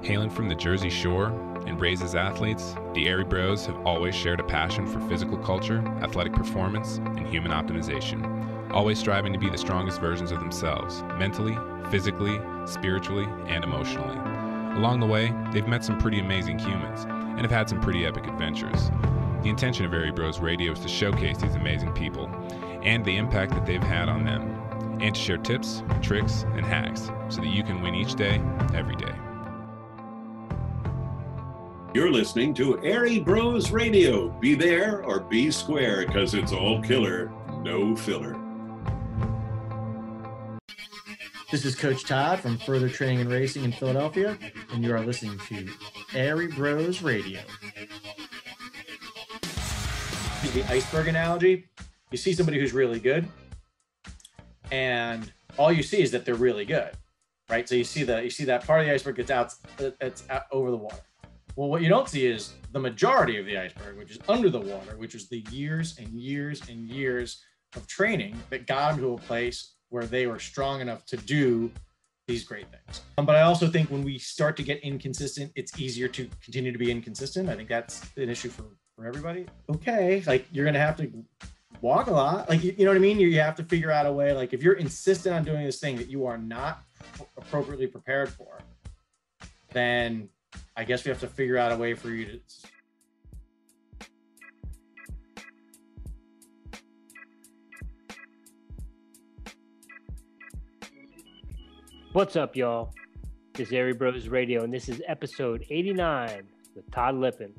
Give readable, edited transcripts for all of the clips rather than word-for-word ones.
Hailing from the Jersey Shore and raised as athletes, the Airey Bros have always shared a passion for physical culture, athletic performance, and human optimization, always striving to be the strongest versions of themselves, mentally, physically, spiritually, and emotionally. Along the way, they've met some pretty amazing humans and have had some pretty epic adventures. The intention of Airey Bros Radio is to showcase these amazing people and the impact that they've had on them, and to share tips, tricks, and hacks so that you can win each day, every day. You're listening to Airey Bros Radio. Be there or be square, because it's all killer, no filler. This is Coach Todd from Furthur Training and Racing in Philadelphia, and you are listening to Airey Bros Radio. The iceberg analogy, you see somebody who's really good, and all you see is that they're really good, right? So you see that part of the iceberg it's out over the water. Well, what you don't see is the majority of the iceberg, which is under the water, which is the years and years and years of training that got them to a place where they were strong enough to do these great things. But I also think when we start to get inconsistent, it's easier to continue to be inconsistent. I think that's an issue for everybody. Okay, like you're gonna have to walk a lot. Like, you know what I mean? You have to figure out a way, like if you're insistent on doing this thing that you are not appropriately prepared for, then I guess we have to figure out a way for you to. What's up, y'all? This is Airey Bros Radio, and this is episode 89 with Todd Lippin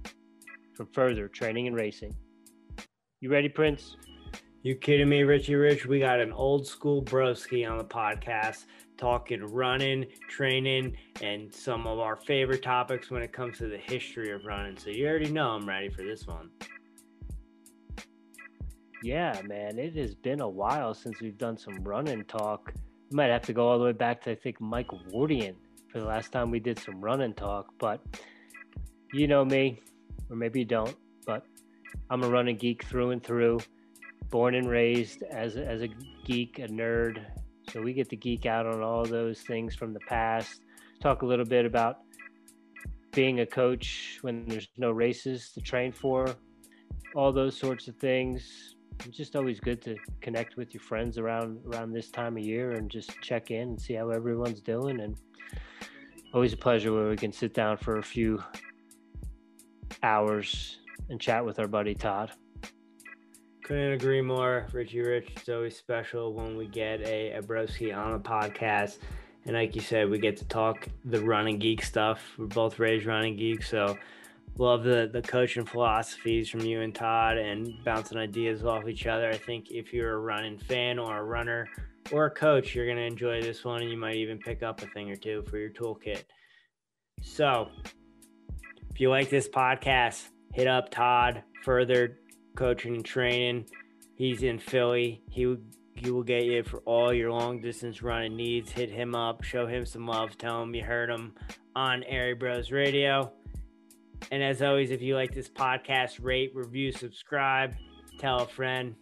from Furthur Training and Racing. You ready, Prince? You kidding me, Richie Rich? We got an old school broski on the podcast talking running, training, and some of our favorite topics when it comes to the history of running. So you already know I'm ready for this one. Yeah, man, it has been a while since we've done some running talk. We might have to go all the way back to, I think, Mike Wardian for the last time we did some running talk. But you know me, or maybe you don't, but I'm a running geek through and through. Born and raised as a geek, a nerd. So we get to geek out on all those things from the past. Talk a little bit about being a coach when there's no races to train for. All those sorts of things. It's just always good to connect with your friends around this time of year and just check in and see how everyone's doing. And always a pleasure where we can sit down for a few hours and chat with our buddy Todd. Couldn't agree more, Richie Rich. It's always special when we get a broski on the podcast. And like you said, we get to talk the running geek stuff. We're both raised running geeks, so love the coaching philosophies from you and Todd and bouncing ideas off each other. I think if you're a running fan or a runner or a coach, you're going to enjoy this one, and you might even pick up a thing or two for your toolkit. So if you like this podcast, hit up Todd Furthur Coaching and Training. He's in Philly. He will get you for all your long distance running needs. Hit him up, show him some love, tell him you heard him on Airey Bros Radio. And as always, if you like this podcast, rate, review, subscribe, tell a friend.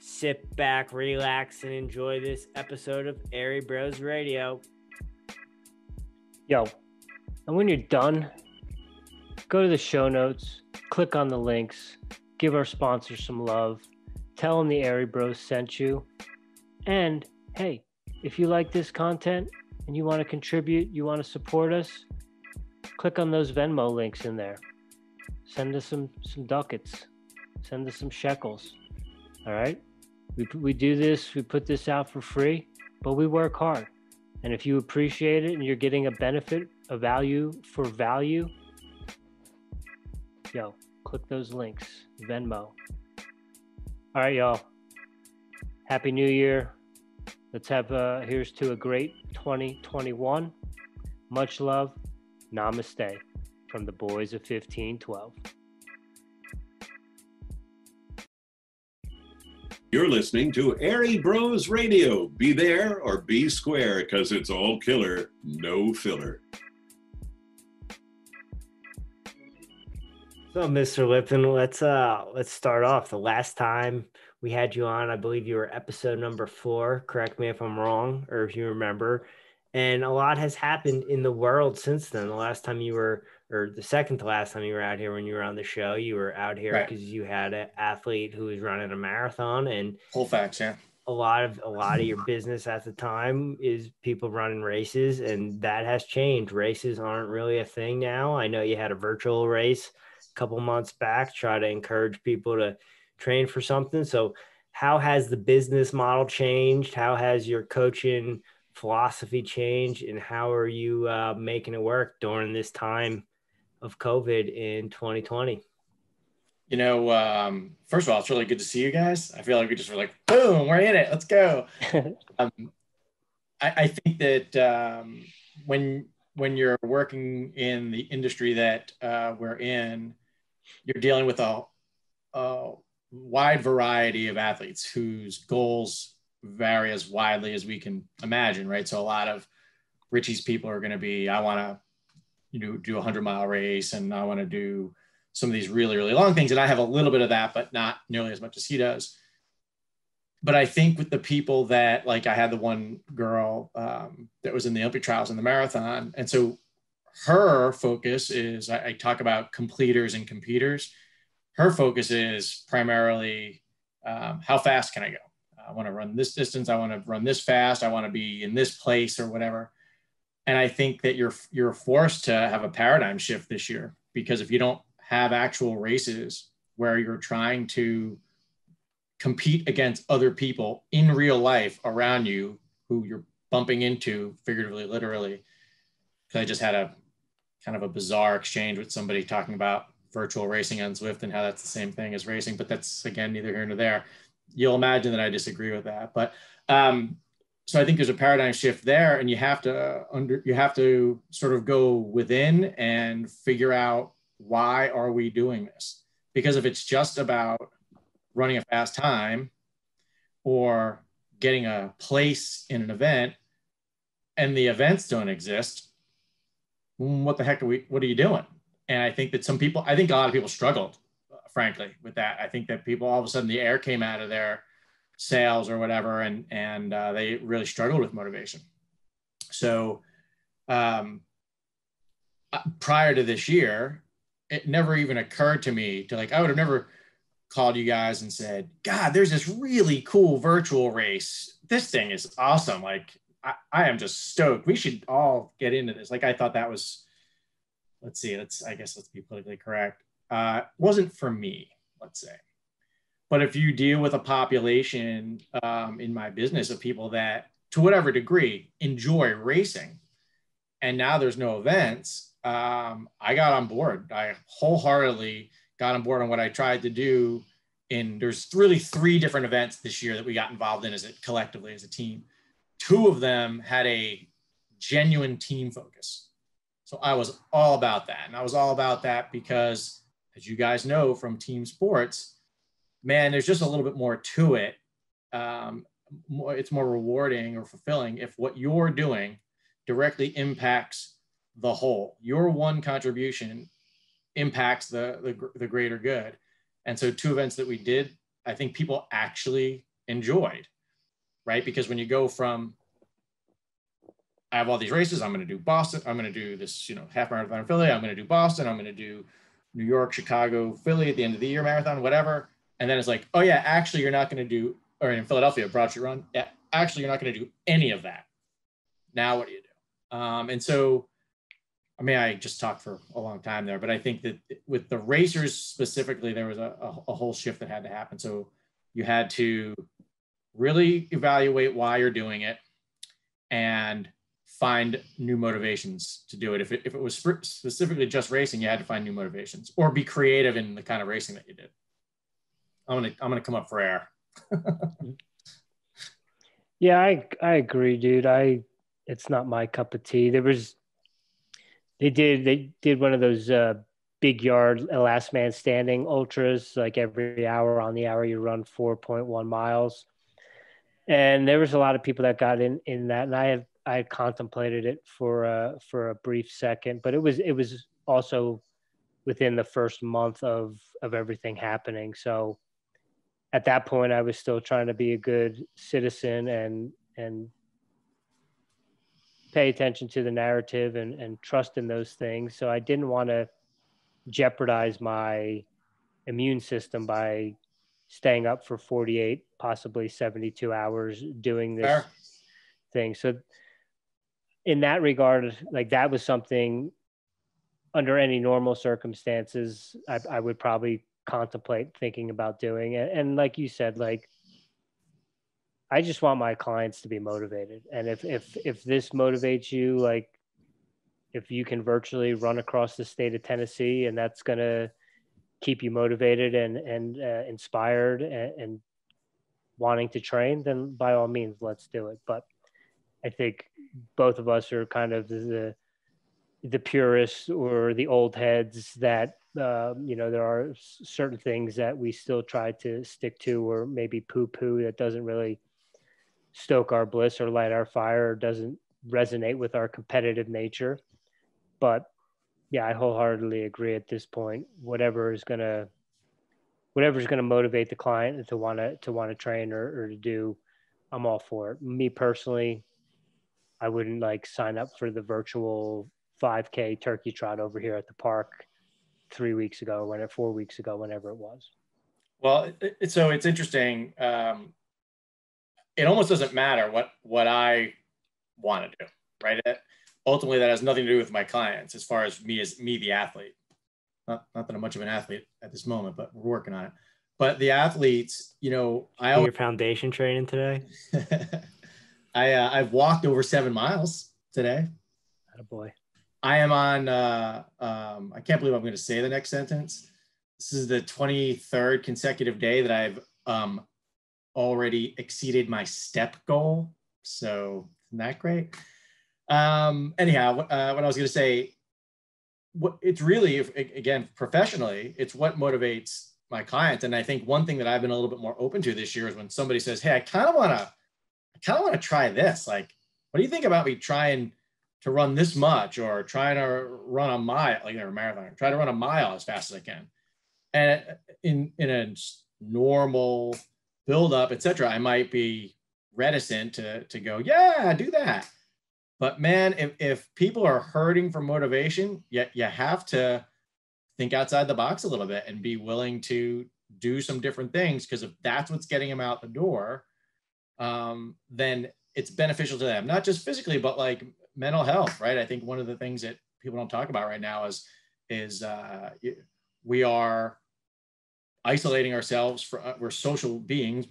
Sit back, relax, and enjoy this episode of Airey Bros Radio. Yo, and when you're done, go to the show notes, click on the links, give our sponsors some love, tell them the Airey Bros sent you. And hey, if you like this content and you want to contribute, you want to support us, click on those Venmo links in there. Send us some ducats. Send us some shekels. All right? We do this, we put this out for free, but we work hard. And if you appreciate it and you're getting a benefit, a value for value, yo, click those links. Venmo. All right, y'all. Happy New Year. Let's have here's to a great 2021. Much love. Namaste from the boys of 1512. You're listening to Airey Bros Radio. Be there or be square, because it's all killer, no filler. So, Mr. Lippin, let's start off. The last time we had you on, I believe you were episode number 4. Correct me if I'm wrong, or if you remember. And a lot has happened in the world since then. The last time you were, or the second to last time you were out here when you were on the show, you were out here because you had an athlete who was running a marathon. And Full facts, yeah. a lot of your business at the time is people running races, and that has changed. Races aren't really a thing now. I know you had a virtual race a couple months back, try to encourage people to train for something. So how has the business model changed? How has your coaching philosophy changed, and how are you making it work during this time of COVID in 2020? You know, first of all, it's really good to see you guys. I feel like we just were like, boom, we're in it. Let's go. I think that when you're working in the industry that we're in, you're dealing with a wide variety of athletes whose goals vary as widely as we can imagine, right? So a lot of Richie's people are going to be, I want to, do a 100-mile race, and I want to do some of these really, really long things. And I have a little bit of that, but not nearly as much as he does. But I think with the people that, like, I had the one girl that was in the Olympic trials in the marathon. And so her focus is, I talk about completers and competers. Her focus is primarily how fast can I go? I want to run this distance. I want to run this fast. I want to be in this place or whatever. And I think that you're forced to have a paradigm shift this year, because if you don't have actual races where you're trying to compete against other people in real life around you who you're bumping into figuratively, literally. Because I just had a kind of a bizarre exchange with somebody talking about virtual racing on Zwift and how that's the same thing as racing, but that's, again, neither here nor there. You'll imagine that I disagree with that. But so I think there's a paradigm shift there, and you have to sort of go within and figure out, why are we doing this? Because if it's just about running a fast time or getting a place in an event and the events don't exist, what the heck what are you doing? And I think that I think a lot of people struggled, frankly, with that. I think that people, all of a sudden, the air came out of their sails or whatever, and they really struggled with motivation. So prior to this year, it never even occurred to me to, like, I would have never called you guys and said, God, there's this really cool virtual race. This thing is awesome. Like, I am just stoked. We should all get into this. Like, I thought that was, let's be politically correct. Wasn't for me, let's say. But if you deal with a population in my business of people that, to whatever degree, enjoy racing, and now there's no events, I got on board. I wholeheartedly got on board on what I tried to do. There's really 3 different events this year that we got involved in collectively as a team. 2 of them had a genuine team focus. So I was all about that. And I was all about that because, as you guys know from team sports, man, there's just a little bit more to it. It's more rewarding or fulfilling if what you're doing directly impacts the whole. Your one contribution impacts the greater good. And so 2 events that we did, I think people actually enjoyed, right? Because when you go from, I have all these races, I'm going to do Boston, I'm going to do this, half marathon in Philly, I'm going to do Boston, I'm going to do New York, Chicago, Philly at the end of the year marathon, whatever. And then it's like, oh yeah, actually you're not going to do, or in Philadelphia, Broad Street Run, yeah, actually you're not going to do any of that. Now what do you do? And so, I mean, I just talked for a long time there, but I think that with the racers specifically, there was a whole shift that had to happen. So you had to really evaluate why you're doing it and find new motivations to do it. If it was specifically just racing, you had to find new motivations or be creative in the kind of racing that you did. I'm gonna come up for air. Yeah, I agree, dude. It's not my cup of tea. They did one of those big yard last man standing ultras, like every hour on the hour you run 4.1 miles. And there was a lot of people that got in that, and I had contemplated it for a brief second, but it was also within the first month of everything happening. So at that point, I was still trying to be a good citizen and pay attention to the narrative and trust in those things. So I didn't want to jeopardize my immune system by staying up for 48, possibly 72 hours doing this Fair. thing. So in that regard, like that was something under any normal circumstances, I would probably contemplate thinking about doing it. And like you said, like, I just want my clients to be motivated. And if this motivates you, like if you can virtually run across the state of Tennessee and that's going to keep you motivated and inspired and wanting to train, then by all means, let's do it. But I think both of us are kind of the purists or the old heads that, there are certain things that we still try to stick to, or maybe poo-poo that doesn't really stoke our bliss or light our fire, or doesn't resonate with our competitive nature. But yeah, I wholeheartedly agree at this point. Whatever's gonna motivate the client to want to train or to do, I'm all for it. Me personally, I wouldn't like sign up for the virtual 5K turkey trot over here at the park 4 weeks ago, whenever it was. Well, so it's interesting. It almost doesn't matter what I want to do, right? Ultimately, that has nothing to do with my clients as far as me the athlete. Not that I'm much of an athlete at this moment, but we're working on it. But the athletes, Your foundation training today? I've walked over 7 miles today. Attaboy. I am on, I can't believe I'm going to say the next sentence. This is the 23rd consecutive day that I've already exceeded my step goal. So isn't that great? Anyhow, what I was going to say, it's really, again, professionally, it's what motivates my clients. And I think one thing that I've been a little bit more open to this year is when somebody says, hey, I kind of want to try this. Like, what do you think about me trying to run this much, or trying to run a mile, like a marathon, try to run a mile as fast as I can? And in a normal build up, et cetera, I might be reticent to go, yeah, do that. But man, if people are hurting for motivation, you have to think outside the box a little bit and be willing to do some different things. Because if that's what's getting them out the door, then it's beneficial to them, not just physically, but like mental health, right? I think one of the things that people don't talk about right now is we are isolating ourselves. We're social beings.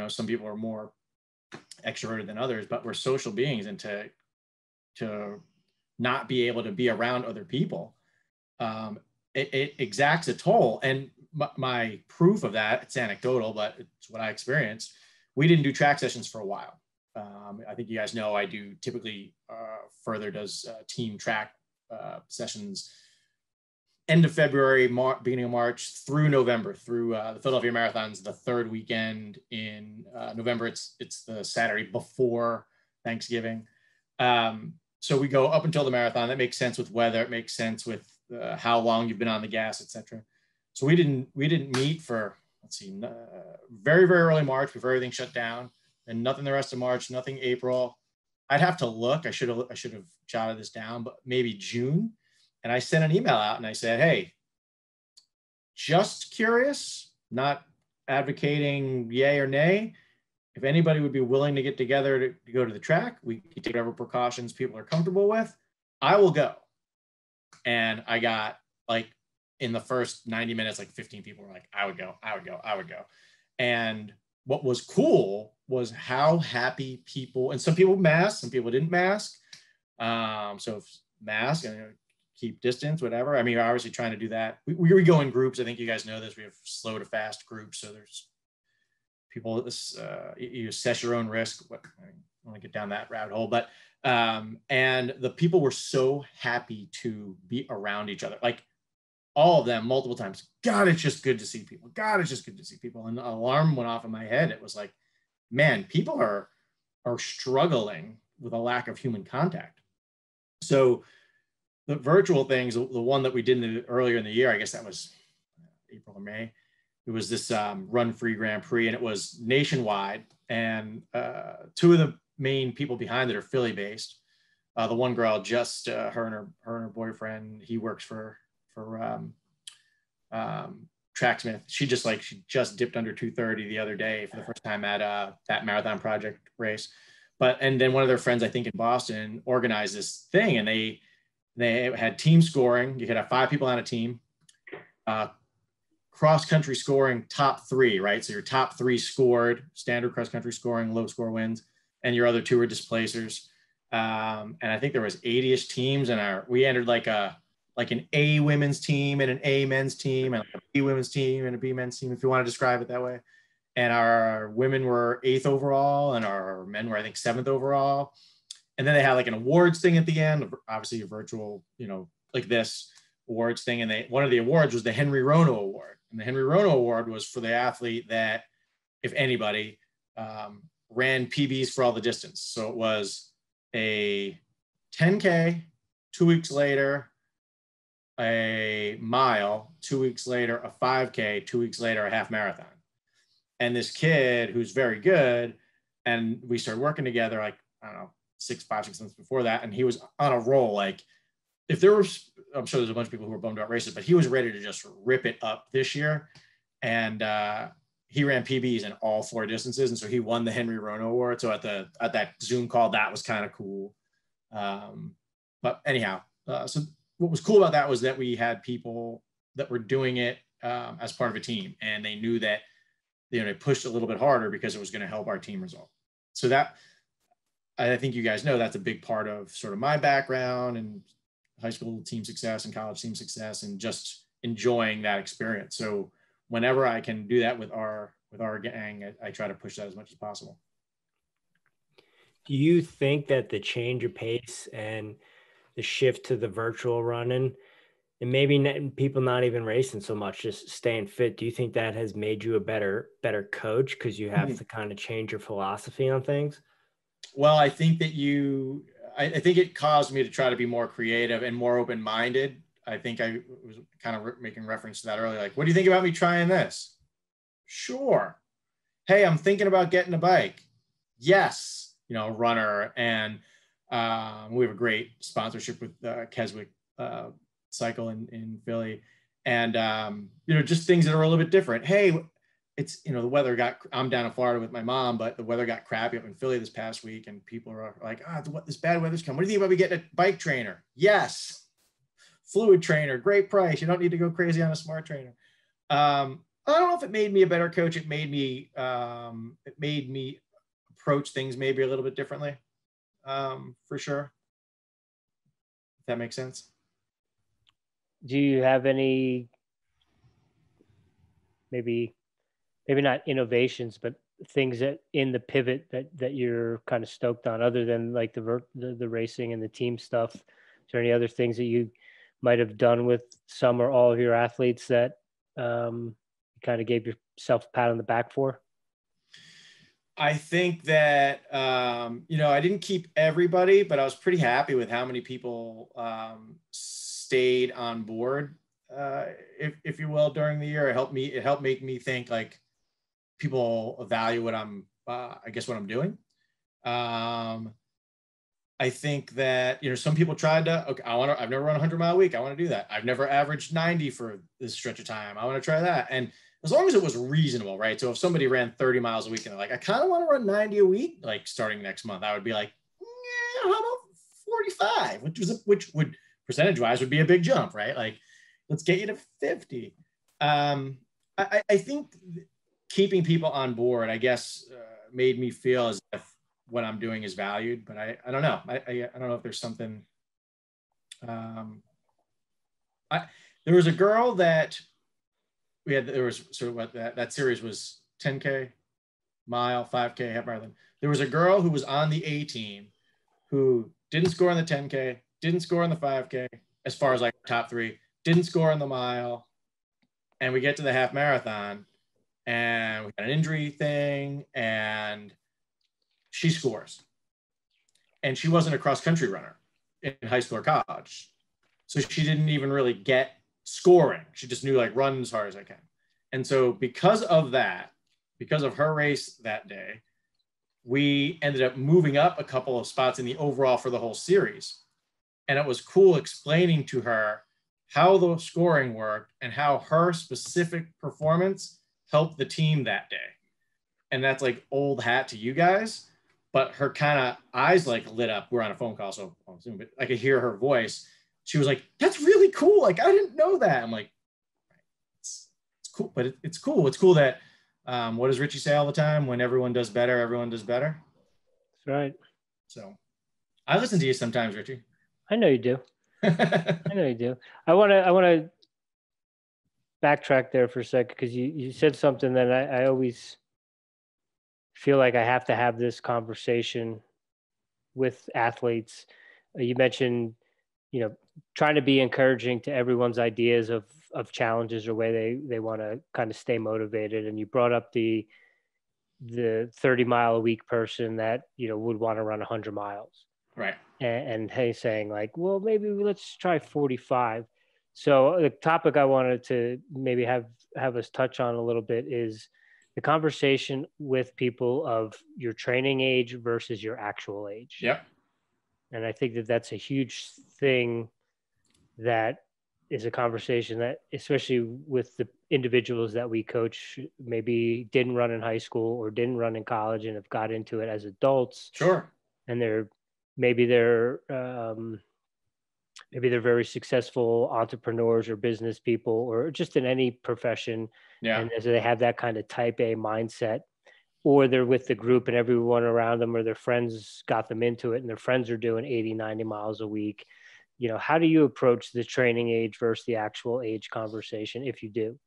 Some people are more extroverted than others, but we're social beings, and to not be able to be around other people, it exacts a toll. And my proof of that, it's anecdotal, but it's what I experienced. We didn't do track sessions for a while. I think you guys know I do typically, Furthur does team track sessions end of February, beginning of March through November, through the Philadelphia Marathon's the third weekend in November. It's the Saturday before Thanksgiving. So we go up until the marathon. That makes sense with weather. It makes sense with how long you've been on the gas, etc. So we didn't meet for, very, very early March before everything shut down, and nothing the rest of March, nothing April. I'd have to look. I should have jotted this down, but maybe June. And I sent an email out and I said, hey, just curious, not advocating yay or nay. If anybody would be willing to get together to go to the track, we can take whatever precautions people are comfortable with. I will go. And I got, like, in the first 90 minutes, like 15 people were like, I would go. And what was cool was how happy people, and some people masked, some people didn't mask. So mask, keep distance, whatever. I mean, we're obviously trying to do that. We go in groups. I think you guys know this. We have slow to fast groups. So there's people, you assess your own risk. I don't want to get down that rabbit hole, but, and the people were so happy to be around each other. Like, all of them multiple times. God, it's just good to see people. God, it's just good to see people. And the alarm went off in my head. It was like, man, people are struggling with a lack of human contact. So the virtual things, the one that we did earlier in the year, I guess that was April or May. It was this Run Free Grand Prix, and it was nationwide. And two of the main people behind it are Philly based. The one girl just her and her boyfriend, he works for Tracksmith. She just dipped under 2:30 the other day for the first time at that marathon project race. And then one of their friends, I think in Boston, organized this thing, and they had team scoring. You could have 5 people on a team, cross country scoring top 3, right? So your top 3 scored, standard cross country scoring, low score wins, and your other 2 were displacers. And I think there was 80-ish teams, and we entered like an A women's team and an A men's team and a B women's team and a B men's team, if you want to describe it that way. And our women were 8th overall, and our men were, I think, 7th overall. And then they had like an awards thing at the end, obviously a virtual, like this awards thing. And one of the awards was the Henry Rono Award. And the Henry Rono Award was for the athlete that, if anybody, ran PBs for all the distance. So it was a 10K, 2 weeks later, a mile, 2 weeks later, a 5K, 2 weeks later, a half marathon. And this kid who's very good, and we started working together, like, I don't know, 6 months before that. And he was on a roll. Like, if there was, I'm sure there's a bunch of people who were bummed about races, but he was ready to just rip it up this year. And he ran PBs in all 4 distances. And so he won the Henry Rono Award. So at that Zoom call, that was kind of cool. But anyhow, so what was cool about that was that we had people that were doing it as part of a team, and they knew that, they pushed a little bit harder because it was going to help our team result. So that, I think you guys know, that's a big part of sort of my background and high school team success and college team success, and just enjoying that experience. So whenever I can do that with our gang, I try to push that as much as possible. Do you think that the change of pace and the shift to the virtual running, and maybe people not even racing so much, just staying fit, do you think that has made you a better coach because you have to kind of change your philosophy on things? Well, I think that I think it caused me to try to be more creative and more open-minded. I think I was kind of making reference to that earlier. Like, what do you think about me trying this? Sure. Hey, I'm thinking about getting a bike. Yes. Runner. And we have a great sponsorship with Keswick Cycle in Philly. And, just things that are a little bit different. Hey, it's, the weather I'm down in Florida with my mom, but the weather got crappy up in Philly this past week, and people are like, this bad weather's come. What do you think about me getting a bike trainer? Yes. Fluid trainer, great price. You don't need to go crazy on a smart trainer. I don't know if it made me a better coach. It made me approach things maybe a little bit differently, for sure. If that makes sense. Do you have any, maybe not innovations, but things that in the pivot that you're kind of stoked on, other than like the racing and the team stuff? Is there any other things that you might have done with some or all of your athletes that you kind of gave yourself a pat on the back for? I think that, I didn't keep everybody, but I was pretty happy with how many people stayed on board, if you will, during the year. It helped make me think like people value what I'm doing. I think that, some people tried to, okay, I've never run a 100-mile week. I want to do that. I've never averaged 90 for this stretch of time. I want to try that. And as long as it was reasonable, right? So if somebody ran 30 miles a week and they're like, I kind of want to run 90 a week, like starting next month, I would be like, yeah, how about 45, which would percentage-wise would be a big jump, right? Like, let's get you to 50. I think keeping people on board, I guess, made me feel as if what I'm doing is valued, but I don't know. I don't know if there's something. There was a girl that there was sort of what that series was 10K, mile, 5K, half marathon. There was a girl who was on the A team who didn't score on the 10K, didn't score on the 5K, as far as like top 3, didn't score on the mile. And we get to the half marathon and we got an injury thing, and she scores. And she wasn't a cross-country runner in high school or college. So she didn't even really get scoring. She just knew, like, run as hard as I can. And so because of that, because of her race that day, we ended up moving up a couple of spots in the overall for the whole series. And it was cool explaining to her how the scoring worked and how her specific performance helped the team that day. And that's like old hat to you guys, but her kind of eyes like lit up. We're on a phone call, so on Zoom, but I could hear her voice. She was like, "That's really cool. Like, I didn't know that." I'm like, it's cool, but it's cool. It's cool that, what does Richie say all the time? When everyone does better, everyone does better. That's right. So I listen to you sometimes, Richie. I know you do. I know you do. I want to backtrack there for a second, because you said something that I always feel like I have to have this conversation with athletes. You mentioned, trying to be encouraging to everyone's ideas of challenges or way they want to kind of stay motivated. And you brought up the 30-mile a week person that, would want to run 100 miles. Right. And hey, saying like, well, maybe let's try 45. So the topic I wanted to maybe have us touch on a little bit is the conversation with people of your training age versus your actual age. Yep. And I think that that's a huge thing, that is a conversation that, especially with the individuals that we coach, maybe didn't run in high school or didn't run in college and have got into it as adults. Sure. And they're very successful entrepreneurs or business people, or just in any profession. Yeah. And so they have that kind of type A mindset, or they're with the group and everyone around them or their friends got them into it and their friends are doing 80, 90 miles a week. How do you approach the training age versus the actual age conversation, if you do?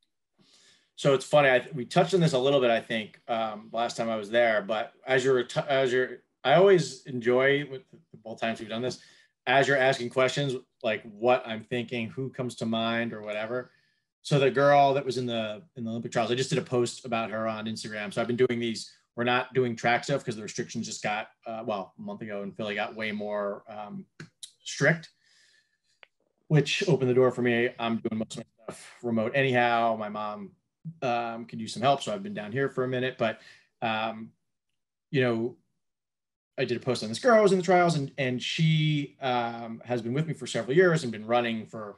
So it's funny. We touched on this a little bit, I think, last time I was there, but I always enjoy, with both times we've done this, as you're asking questions, like what I'm thinking, who comes to mind or whatever. So the girl that was in the Olympic trials, I just did a post about her on Instagram. So I've been doing these. We're not doing track stuff because the restrictions just got, a month ago in Philly got way more strict, which opened the door for me. I'm doing most of my stuff remote anyhow. My mom could use some help, so I've been down here for a minute. But, I did a post on this girl who was in the trials, and she has been with me for several years and been running for,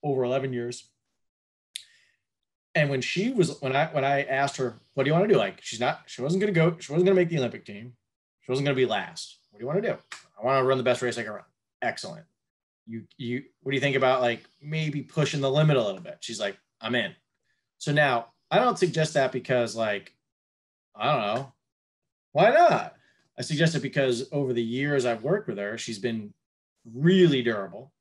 over 11 years. And when I asked her, what do you want to do? Like, she wasn't going to make the Olympic team. She wasn't going to be last. What do you want to do? I want to run the best race I can run. Excellent. What do you think about like maybe pushing the limit a little bit? She's like, I'm in. So now I don't suggest that because like, I don't know, why not? I suggest it because over the years I've worked with her, she's been really durable,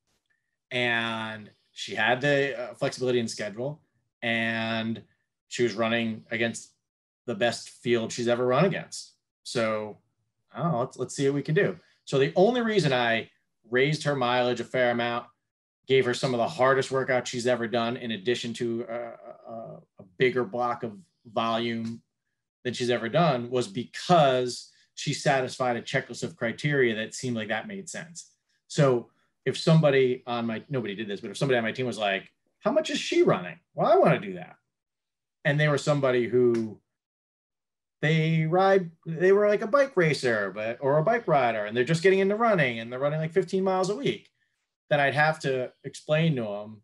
and she had the flexibility in schedule, and she was running against the best field she's ever run against. So I don't know, let's see what we can do. So the only reason I raised her mileage a fair amount, gave her some of the hardest workouts she's ever done, in addition to a bigger block of volume than she's ever done, was because she satisfied a checklist of criteria that seemed like that made sense. So if somebody nobody did this, but if somebody on my team was like, how much is she running? Well, I want to do that. And they were somebody who they were like a bike racer, or a bike rider, and they're just getting into running and they're running like 15 miles a week, then I'd have to explain to them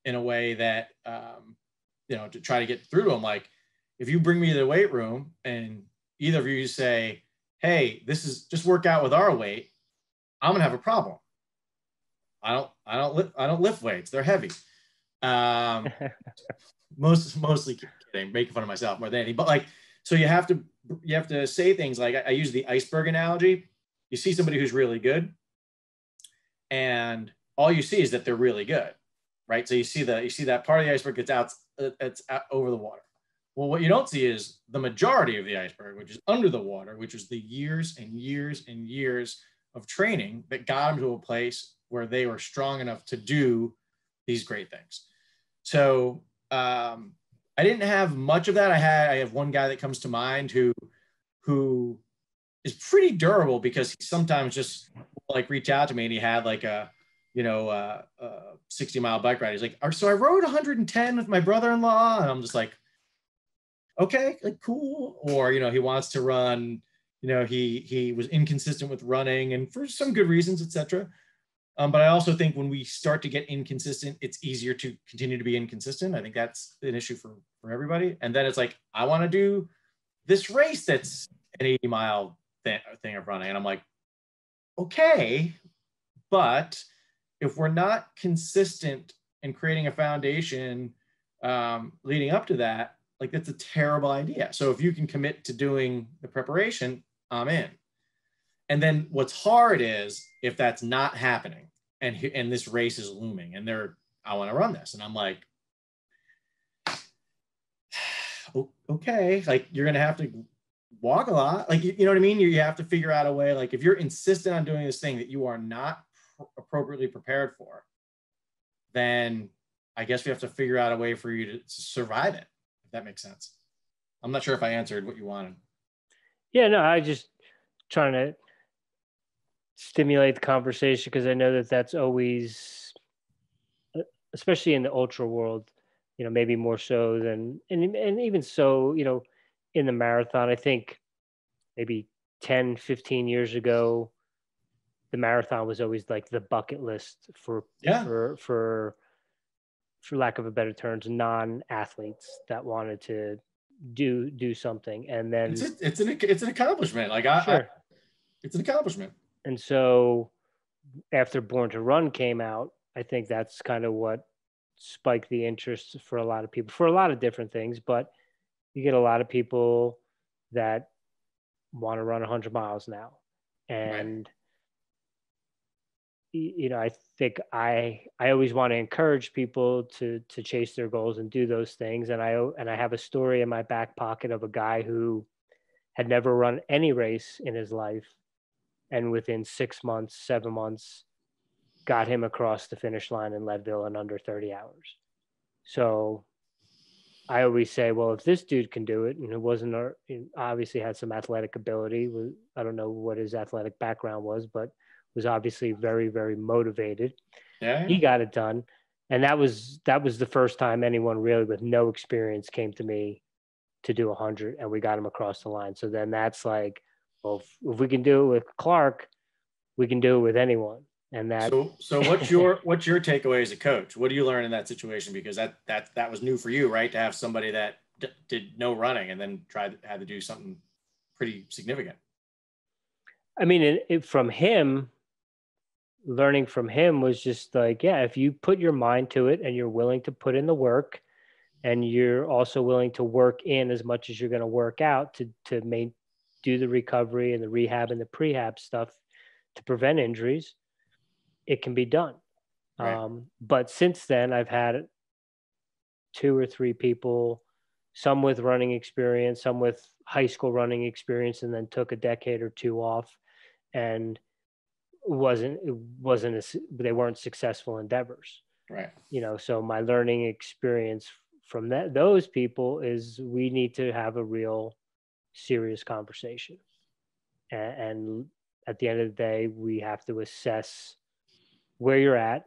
in a way that, to try to get through to them. Like, if you bring me to the weight room and either of you say, hey, this is just work out with our weight, I'm going to have a problem. I don't lift weights. They're heavy. Mostly kidding, making fun of myself more than anything. But like, so you have to say things like, I use the iceberg analogy. You see somebody who's really good, and all you see is that they're really good, right? So you see that part of the iceberg that's out over the water. Well, what you don't see is the majority of the iceberg, which is under the water, which is the years and years and years of training that got them to a place where they were strong enough to do these great things. So I didn't have much of that. I have one guy that comes to mind who is pretty durable, because he sometimes just like reach out to me, and he had like a 60-mile bike ride. He's like, so I rode 110 with my brother-in-law, and I'm just like, okay, like cool. Or, he wants to run, he was inconsistent with running, and for some good reasons, etc. But I also think when we start to get inconsistent, it's easier to continue to be inconsistent. I think that's an issue for everybody. And then it's like, I want to do this race that's an 80-mile thing of running. And I'm like, okay, but if we're not consistent in creating a foundation leading up to that, like that's a terrible idea. So if you can commit to doing the preparation, I'm in. And then what's hard is if that's not happening and this race is looming and I want to run this. And I'm like, okay, like you're going to have to walk a lot. Like, you know what I mean? You have to figure out a way. Like if you're insistent on doing this thing that you are not appropriately prepared for, then I guess we have to figure out a way for you to survive it, if that makes sense. I'm not sure if I answered what you wanted. Yeah, no, I just trying to stimulate the conversation because I know that that's always, especially in the ultra world, maybe more so than, and even so, in the marathon, I think maybe 10, 15 years ago, the marathon was always like the bucket list for lack of a better terms, non-athletes that wanted to do something. And then it's an accomplishment. Like it's an accomplishment. And so after Born to Run came out, I think that's kind of what spiked the interest for a lot of people for a lot of different things. But you get a lot of people that want to run 100 miles now. And, I think I always want to encourage people to chase their goals and do those things. And I have a story in my back pocket of a guy who had never run any race in his life. And within 6 months, 7 months, got him across the finish line in Leadville in under 30 hours. So I always say, well, if this dude can do it, and obviously had some athletic ability. I don't know what his athletic background was, but was obviously very, very motivated. Yeah. He got it done. And that was the first time anyone really with no experience came to me to do 100, and we got him across the line. So then that's like, well, if we can do it with Clark, we can do it with anyone. And that. So what's your takeaway as a coach? What do you learn in that situation? Because that was new for you, right? To have somebody that did no running and then had to do something pretty significant. I mean, learning from him was just like, yeah, if you put your mind to it and you're willing to put in the work, and you're also willing to work in as much as you're going to work out to do the recovery and the rehab and the prehab stuff to prevent injuries, it can be done. Right. But since then, I've had 2 or 3 people, some with running experience, some with high school running experience, and then took a decade or 2 off, and they weren't successful endeavors. Right. So my learning experience from those people is we need to have a real serious conversation. And at the end of the day, we have to assess where you're at,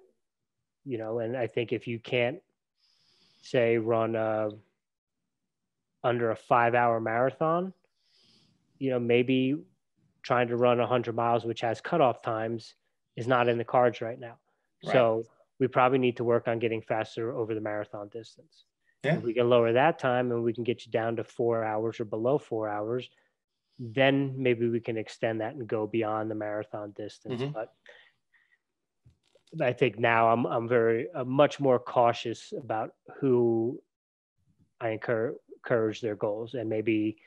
and I think if you can't say run under a 5-hour marathon, maybe trying to run 100 miles, which has cutoff times, is not in the cards right now. Right. So we probably need to work on getting faster over the marathon distance. Yeah. If we can lower that time and we can get you down to 4 hours or below 4 hours, then maybe we can extend that and go beyond the marathon distance. Mm-hmm. But I think now I'm much more cautious about who I encourage their goals, and maybe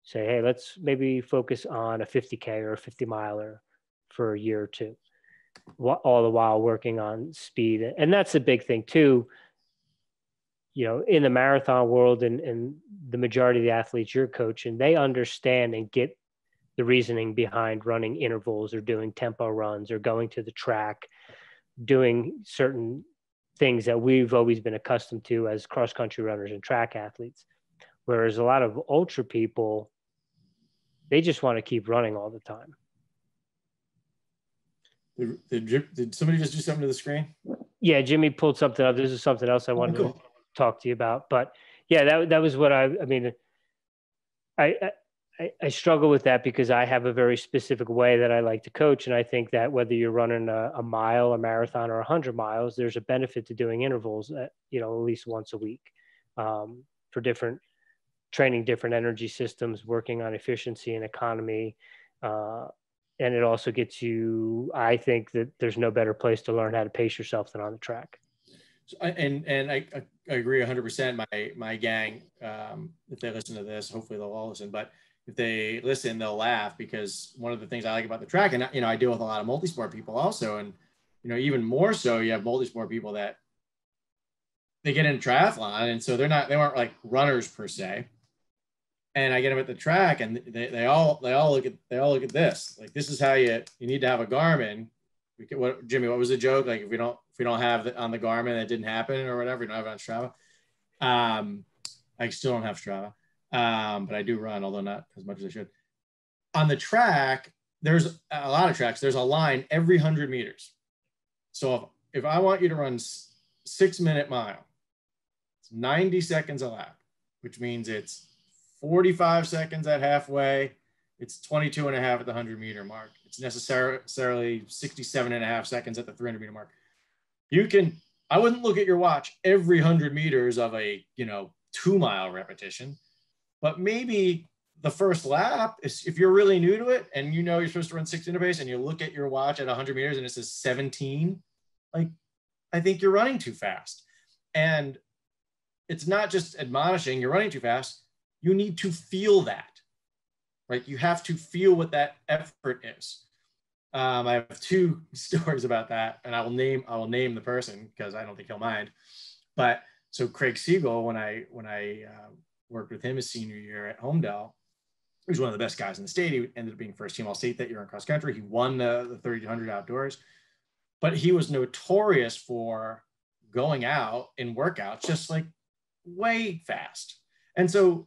say, hey, let's maybe focus on a 50K or a 50 miler for a year or 2, all the while working on speed. And that's a big thing too. In the marathon world and the majority of the athletes you're coaching, they understand and get the reasoning behind running intervals or doing tempo runs or going to the track, doing certain things that we've always been accustomed to as cross-country runners and track athletes. Whereas a lot of ultra people, they just want to keep running all the time. Did somebody just do something to the screen? Yeah, Jimmy pulled something up. This is something else I wanted to talk to you about. But yeah, that was what I mean, I I struggle with that because I have a very specific way that I like to coach. And I think that whether you're running a mile, a marathon, or 100 miles, there's a benefit to doing intervals, at least once a week, for training different energy systems, working on efficiency and economy. And it also gets you, I think that there's no better place to learn how to pace yourself than on the track. So, and I agree 100%. My gang, if they listen to this, hopefully they'll all listen, but if they listen, they'll laugh, because one of the things I like about the track, and I deal with a lot of multisport people also, and even more so, you have multisport people that they get into triathlon, and so they weren't like runners per se, and I get them at the track, and they all look at this, like, this is how you need to have a Garmin. Jimmy, what was the joke? Like, if we don't have it on the Garmin, that didn't happen or whatever, we don't have it on Strava. I still don't have Strava. But I do run, although not as much as I should. On the track, there's a lot of tracks. There's a line every 100 meters. So if I want you to run 6-minute mile, it's 90 seconds a lap, which means it's 45 seconds at halfway. It's 22 and a half at the 100-meter mark. It's necessarily 67 and a half seconds at the 300-meter mark. I wouldn't look at your watch every 100 meters of a 2-mile repetition. But maybe the first lap, if you're really new to it and you're supposed to run 6 interpace and you look at your watch at 100 meters and it says 17, like, I think you're running too fast. And it's not just admonishing you're running too fast. You need to feel that, right? You have to feel what that effort is. I have 2 stories about that, and I will name the person because I don't think he'll mind. But so Craig Siegel, when I worked with him his senior year at Homedale, he was one of the best guys in the state. He ended up being first team All-State that year in cross country. He won the 3,200 outdoors, but he was notorious for going out in workouts just like way fast. And so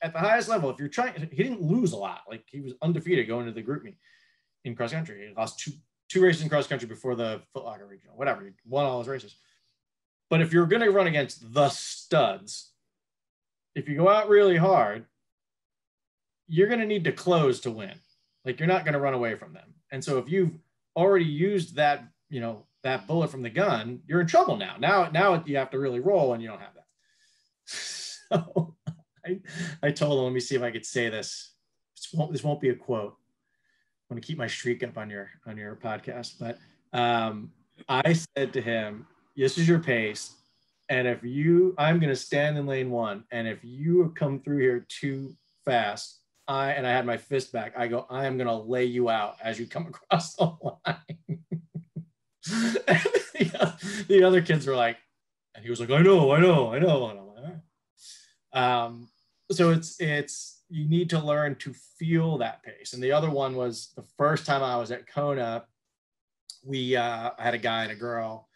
at the highest level, if you're trying, he didn't lose a lot. Like, he was undefeated going into the group meet in cross country. He lost two races in cross country before the Foot Locker regional, whatever. He won all his races. But if you're going to run against the studs, if you go out really hard, you're going to need to close to win. Like, you're not going to run away from them. And so if you've already used that, that bullet from the gun, you're in trouble now. Now you have to really roll, and you don't have that. So I told him, let me see if I could say this. This won't be a quote. I'm going to keep my streak up on your podcast. But I said to him, this is your pace. And I'm going to stand in lane 1. And if you come through here too fast, I had my fist back. I go, I am going to lay you out as you come across the line. The other kids were like, and he was like, I know. And I'm like, all right. So it's, you need to learn to feel that pace. And the other one was the first time I was at Kona, I had a guy and a girl.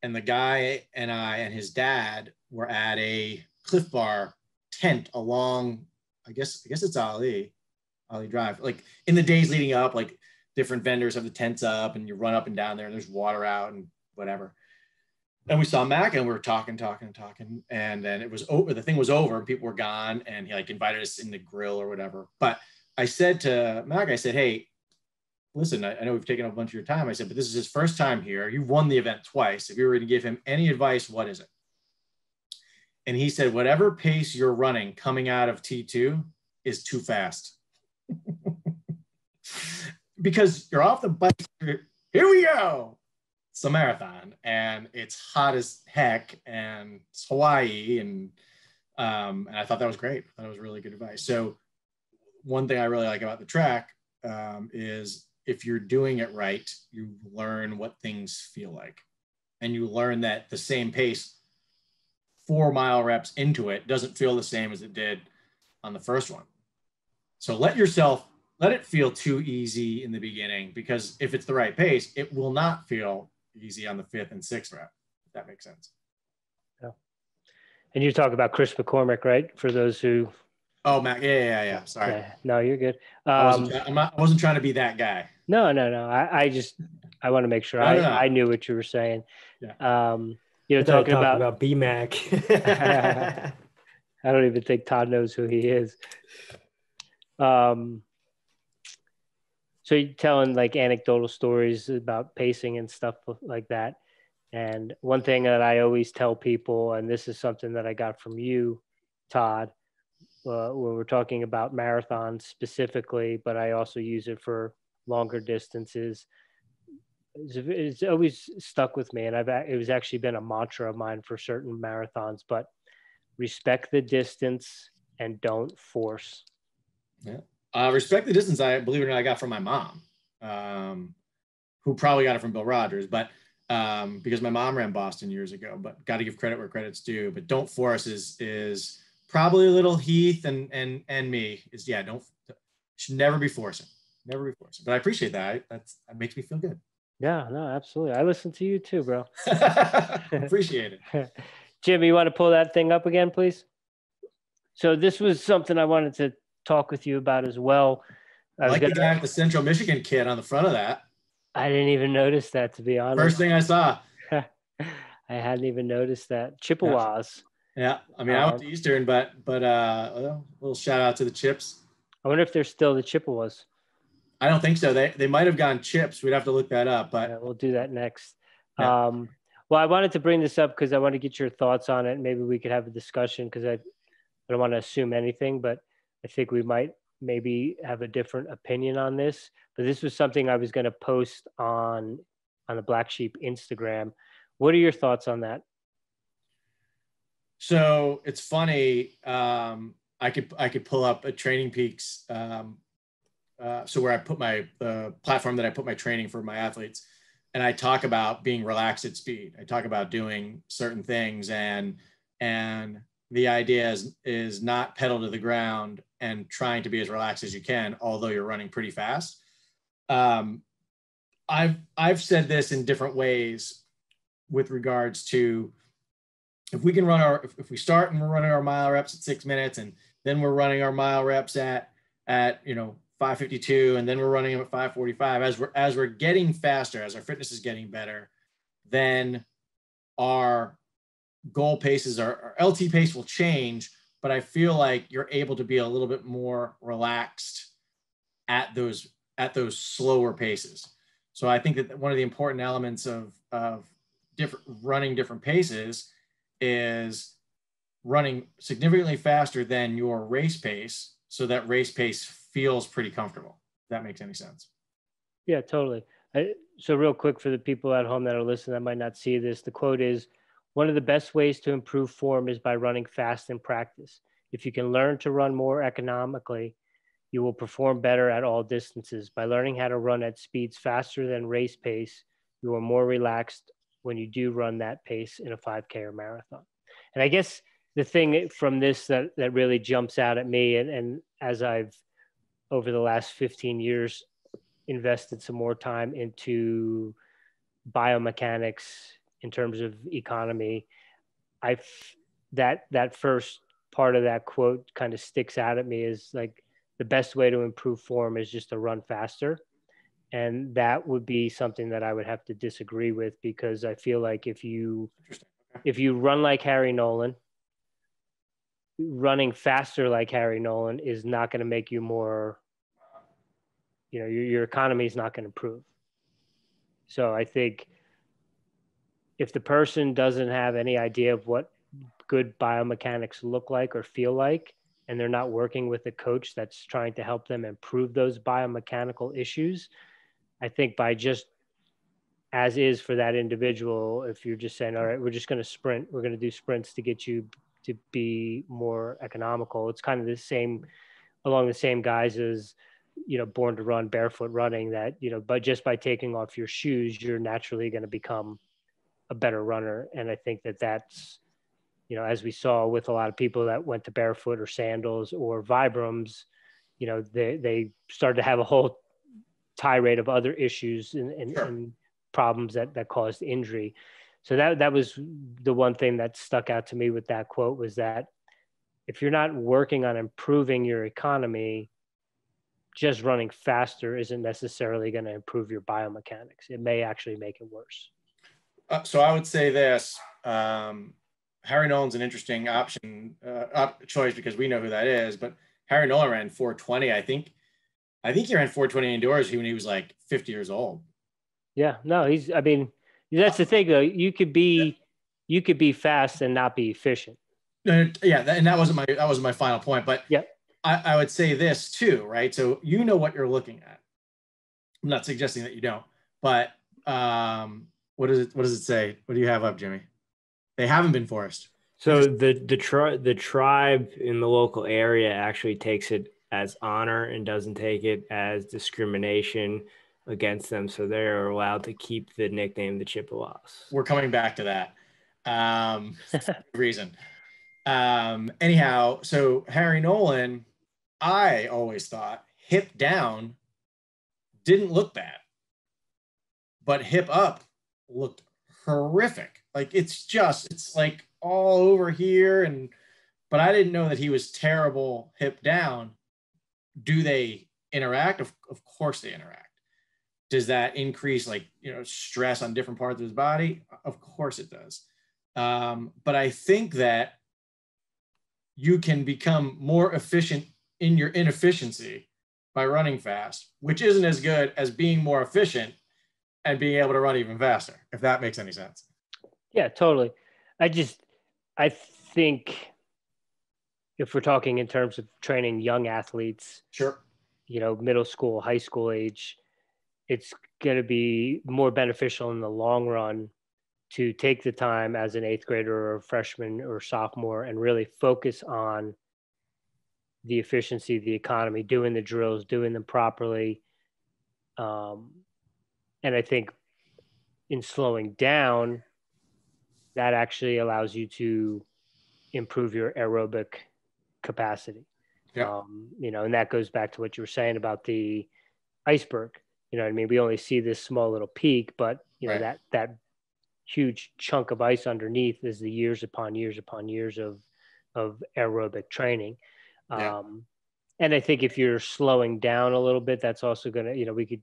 And the guy and I and his dad were at a Cliff Bar tent along, I guess it's Ali Drive. Like, in the days leading up, like, different vendors have the tents up and you run up and down there and there's water out and whatever. And we saw Mac and we were talking. And then it was over. The thing was over and people were gone. And he invited us in the grill or whatever. But I said to Mac, I said, hey, listen, I know we've taken up a bunch of your time. I said, but this is his first time here. You've won the event twice. If you were to give him any advice, what is it? And he said, whatever pace you're running coming out of T2 is too fast. Because you're off the bike. Here we go. It's a marathon and it's hot as heck and it's Hawaii. And I thought that was great. That was really good advice. So one thing I really like about the track is if you're doing it right, you learn what things feel like. And you learn that the same pace, 4-mile reps into it, doesn't feel the same as it did on the first one. So let it feel too easy in the beginning, because if it's the right pace, it will not feel easy on the 5th and 6th rep, if that makes sense. Yeah. And you talk about Chris McCormick, right? For those who... Oh, Mac. Yeah. Sorry. Yeah. No, you're good. I wasn't trying to be that guy. No. I want to make sure I knew what you were saying. Yeah. Talking about BMAC. I don't even think Todd knows who he is. So you're telling like anecdotal stories about pacing and stuff like that. And one thing that I always tell people, and this is something that I got from you, Todd, when we're talking about marathons specifically, but I also use it for longer distances. It's always stuck with me, and it was actually been a mantra of mine for certain marathons. But respect the distance and don't force. Yeah. Respect the distance, I believe it or not, I got from my mom, who probably got it from Bill Rogers, but because my mom ran Boston years ago, but got to give credit where credit's due. But don't force is probably a little Heath and me is, yeah, should never be forcing. Never be forcing. But I appreciate that. That makes me feel good. Yeah, no, absolutely. I listen to you too, bro. Appreciate it. Jimmy, you want to pull that thing up again, please? So this was something I wanted to talk with you about as well. I like the guy with the Central Michigan kid on the front of that. I didn't even notice that, to be honest. First thing I saw. I hadn't even noticed that. Chippewas. Yeah. I mean, I went to Eastern, but a little shout out to the Chips. I wonder if they're still the Chippewas. I don't think so. They might have gone Chips. We'd have to look that up, but yeah, we'll do that next. Yeah. Well, I wanted to bring this up because I want to get your thoughts on it. Maybe we could have a discussion because I don't want to assume anything, but I think we might maybe have a different opinion on this. But this was something I was going to post on the Black Sheep Instagram. What are your thoughts on that? So it's funny. I could pull up a Training Peaks. So where I put my platform that I put my training for my athletes, and I talk about being relaxed at speed. I talk about doing certain things, and the idea is not pedal to the ground and trying to be as relaxed as you can, although you're running pretty fast. I've said this in different ways with regards to if we can if we start and we're running our mile reps at 6 minutes, and then we're running our mile reps at 5:52, and then we're running them at 5:45. As we're getting faster, as our fitness is getting better, then our goal paces, our LT pace will change. But I feel like you're able to be a little bit more relaxed at those slower paces. So I think that one of the important elements of running different paces is running significantly faster than your race pace, so that race pace feels pretty comfortable. If that makes any sense. Yeah, totally. So real quick for the people at home that are listening that might not see this, the quote is, "One of the best ways to improve form is by running fast in practice. If you can learn to run more economically, you will perform better at all distances. By learning how to run at speeds faster than race pace, you are more relaxed when you do run that pace in a 5K or marathon." And I guess the thing from this that really jumps out at me, and as I've over the last 15 years invested some more time into biomechanics in terms of economy, that first part of that quote kind of sticks out at me is like the best way to improve form is just to run faster. And that would be something that I would have to disagree with, because I feel like if you run like Harry Nolan, running faster like Harry Nolan is not going to make you more, your economy is not going to improve. So I think if the person doesn't have any idea of what good biomechanics look like or feel like, and they're not working with a coach that's trying to help them improve those biomechanical issues, I think by just as is for that individual, if you're just saying, all right, we're just going to sprint, we're going to do sprints to get you to be more economical. It's kind of the same, along the same guys as, Born to Run, barefoot running, that, but just by taking off your shoes, you're naturally going to become a better runner. And I think that's, as we saw with a lot of people that went to barefoot or sandals or Vibrams, they started to have a whole tirade of other issues and problems that caused injury. So that was the one thing that stuck out to me with that quote, was that if you're not working on improving your economy, just running faster isn't necessarily going to improve your biomechanics. It may actually make it worse. So I would say this, Harry Nolan's an interesting option choice because we know who that is, but Harry Nolan ran 420. I think he ran 420 indoors when he was like 50 years old. Yeah, no, I mean, that's the thing though. You could be fast and not be efficient. Yeah, and that wasn't my final point. But yep. I would say this too, right? So you know what you're looking at. I'm not suggesting that you don't, but what does it say? What do you have up, Jimmy? They haven't been forced. So the tribe in the local area actually takes it as honor and doesn't take it as discrimination against them. So they're allowed to keep the nickname the Chippewas. We're coming back to that reason. Anyhow, so Harry Nolan, I always thought hip down didn't look bad, but hip up looked horrific. Like it's like all over here. But I didn't know that he was terrible hip down. Do they interact? Of course they interact. Does that increase stress on different parts of his body? Of course it does. But I think that you can become more efficient in your inefficiency by running fast, which isn't as good as being more efficient and being able to run even faster, if that makes any sense. Yeah, totally. I think if we're talking in terms of training young athletes, sure, middle school, high school age, it's going to be more beneficial in the long run to take the time as an eighth grader or a freshman or sophomore and really focus on the efficiency, the economy, doing the drills, doing them properly. And I think in slowing down, that actually allows you to improve your aerobic capacity. Yeah. And that goes back to what you were saying about the iceberg. You know what I mean? We only see this small little peak, but right. that huge chunk of ice underneath is the years upon years upon years of aerobic training. Yeah. And I think if you're slowing down a little bit, that's also going to, we could,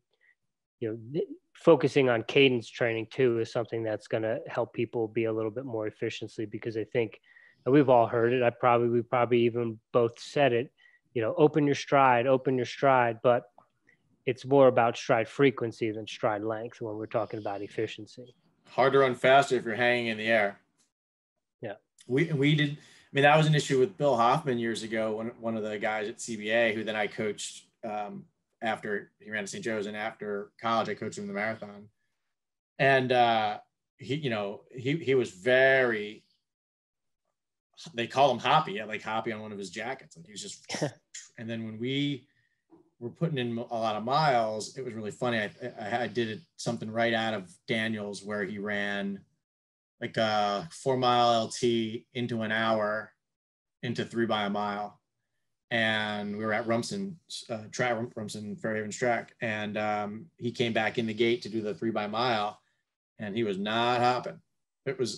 focusing on cadence training too is something that's going to help people be a little bit more efficiently, because I think, and we've all heard it. We probably even both said it, open your stride, but it's more about stride frequency than stride length when we're talking about efficiency. Hard to run faster if you're hanging in the air. Yeah. We did. I mean, that was an issue with Bill Hoffman years ago, one of the guys at CBA who then I coached after he ran to St. Joe's, and after college, I coached him in the marathon. And he was very, they call him hoppy. He had like hoppy on one of his jackets. Like he was just, and then when we were putting in a lot of miles, it was really funny. I did something right out of Daniels where he ran like a 4-mile LT into an hour into 3 by a mile. And we were at Rumson Fairhaven's track. And he came back in the gate to do the 3 by mile, and he was not hopping.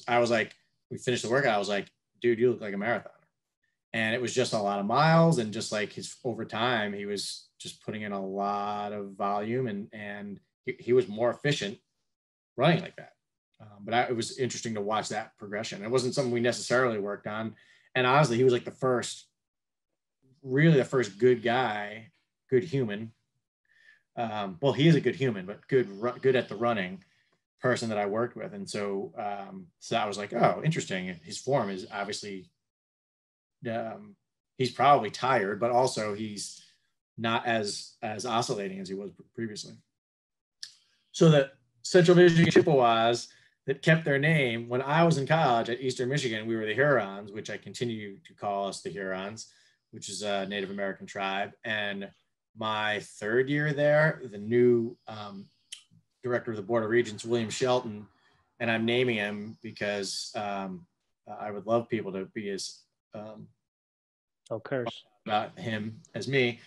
I was like, we finished the workout. I was like, dude, you look like a marathoner. And it was just a lot of miles, and just like over time, he was just putting in a lot of volume, and he was more efficient running like that. But it was interesting to watch that progression. It wasn't something we necessarily worked on. And honestly, he was like the first good guy, good human. Well, he is a good human, but good at the running person that I worked with. And so I was like, oh, interesting. His form is obviously, he's probably tired, but also he's not as oscillating as he was previously. So the Central Michigan Chippewas that kept their name, when I was in college at Eastern Michigan, we were the Hurons, which I continue to call us the Hurons, which is a Native American tribe. And my third year there, the new director of the Board of Regents, William Shelton, and I'm naming him because I would love people to be as about him as me.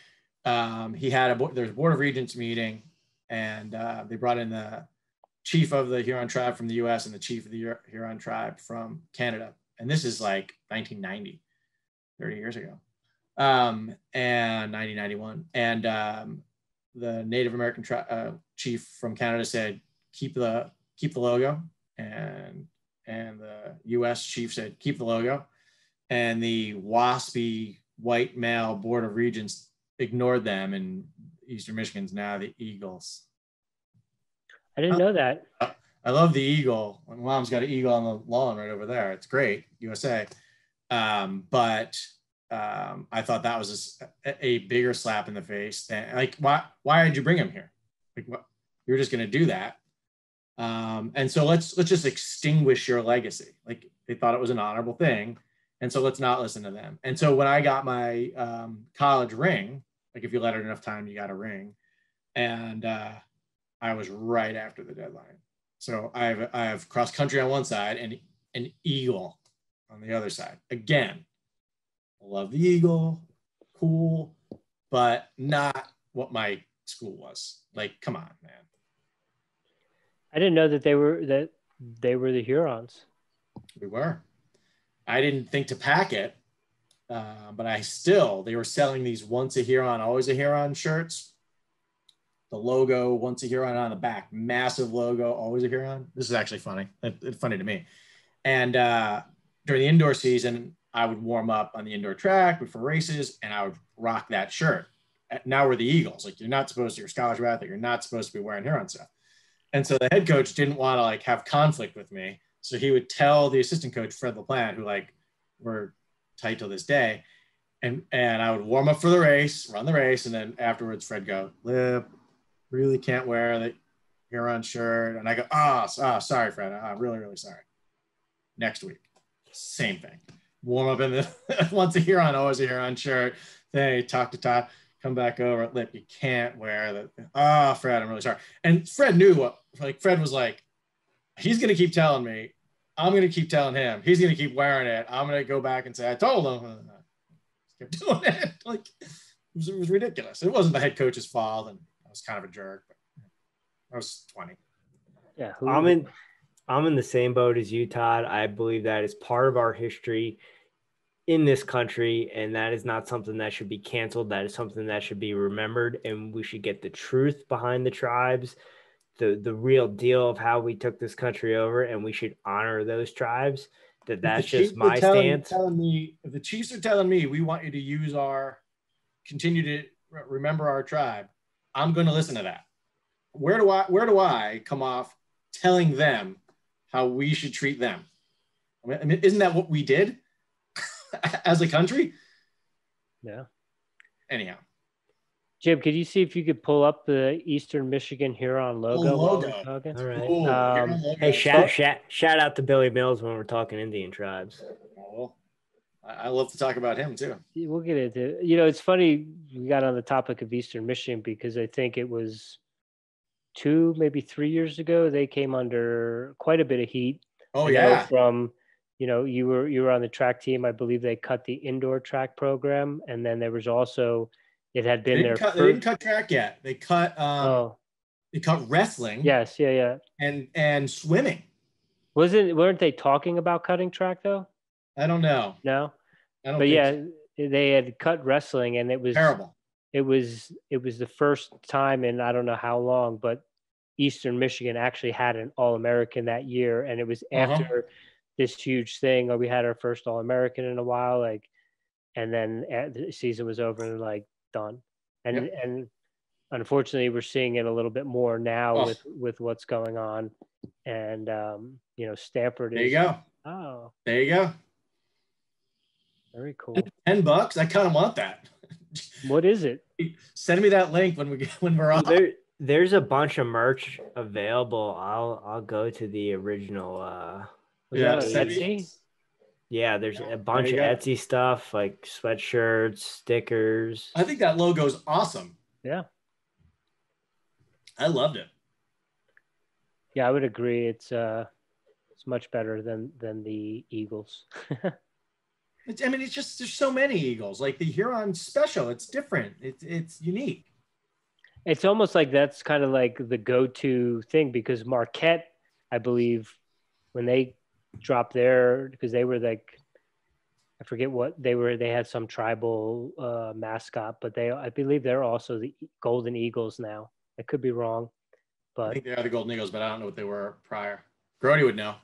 He had there's a Board of Regents meeting, and they brought in the chief of the Huron tribe from the US and the chief of the Huron tribe from Canada. And this is like 1990, 30 years ago. And 1991. And the Native American chief from Canada said, keep the logo. And the US chief said, keep the logo. And the waspy white male Board of Regents ignored them, and Eastern Michigan's now the Eagles. I didn't know that. I love the eagle. My mom's got an eagle on the lawn right over there. It's great, USA. But I thought that was a bigger slap in the face than, like, why did you bring him here? Like, what, you're just going to do that. And so let's just extinguish your legacy. Like, they thought it was an honorable thing. And so let's not listen to them. And so when I got my college ring, like, if you let it enough time, you got a ring. And I was right after the deadline. So I have cross country on one side and an eagle on the other side. Again, love the eagle, cool, but not what my school was. Like, come on, man. I didn't know that they were the Hurons. We were. I didn't think to pack it, but they were selling these once a Huron, always a Huron shirts. The logo, once a Huron on the back, massive logo, always a Huron. This is actually funny. It's funny to me. And during the indoor season, I would warm up on the indoor track before races, and I would rock that shirt. Now we're the Eagles. Like, you're not supposed to, you're a scholarship athlete, you're not supposed to be wearing Huron stuff. And so the head coach didn't want to, like, have conflict with me. So he would tell the assistant coach, Fred LaPlante, who, like, we're tight till this day. And I would warm up for the race, run the race. And then afterwards, Fred go, Lip, really can't wear the Huron shirt. And I go, sorry, Fred. I'm really, really sorry. Next week, same thing. Warm up in the once a Huron, always a Huron shirt. Then talk to Todd, come back over. Lip, you can't wear the. Fred, I'm really sorry. And Fred knew Fred was like, he's gonna keep telling me, I'm gonna keep telling him. He's gonna keep wearing it. I'm gonna go back and say, I told him. Kept doing it. Like, it was ridiculous. It wasn't the head coach's fault, and I was kind of a jerk. But I was 20. Yeah, I'm in the same boat as you, Todd. I believe that is part of our history in this country, and that is not something that should be canceled. That is something that should be remembered, and we should get the truth behind the tribes, the real deal of how we took this country over, and we should honor those tribes. That's just my stance. If the Chiefs are telling me we want you to continue to remember our tribe, I'm going to listen to that. Where do I come off telling them how we should treat them? I mean, isn't that what we did as a country? Yeah. Anyhow. Jim, could you see if you could pull up the Eastern Michigan Huron logo? All right. Cool. Hey, shout out to Billy Mills when we're talking Indian tribes. Oh, I love to talk about him too. We'll get into it. It's funny we got on the topic of Eastern Michigan because I think it was 2, maybe 3 years ago, they came under quite a bit of heat. Oh, yeah. From, you were on the track team. I believe they cut the indoor track program, and then there was also. It had been they didn't cut track yet. They cut they cut wrestling. Yes, yeah. And swimming. Weren't they talking about cutting track though? I don't know. No. I don't think so. They had cut wrestling, and it was terrible. It was the first time in I don't know how long, but Eastern Michigan actually had an All-American that year, and it was after this huge thing. We had our first All-American in a while, and then the season was over and done. And unfortunately we're seeing it a little bit more now with what's going on. And Stanford is there you go. Oh, there you go. Very cool. $10. I kind of want that. What is it? Send me that link when we're on. There's a bunch of merch available. I'll go to the original Etsy? Yeah, there's a bunch of Etsy stuff like sweatshirts, stickers. I think that logo is awesome. Yeah. I loved it. Yeah, I would agree. It's much better than the Eagles. It's just there's so many Eagles. Like the Huron special, it's different. It's unique. It's almost like that's kind of like the go-to thing because Marquette, I believe, when they dropped there because they were I forget what they were. They had some tribal mascot, but I believe they're also the Golden Eagles now. I could be wrong, but I think they are the Golden Eagles, but I don't know what they were prior. Grody would know.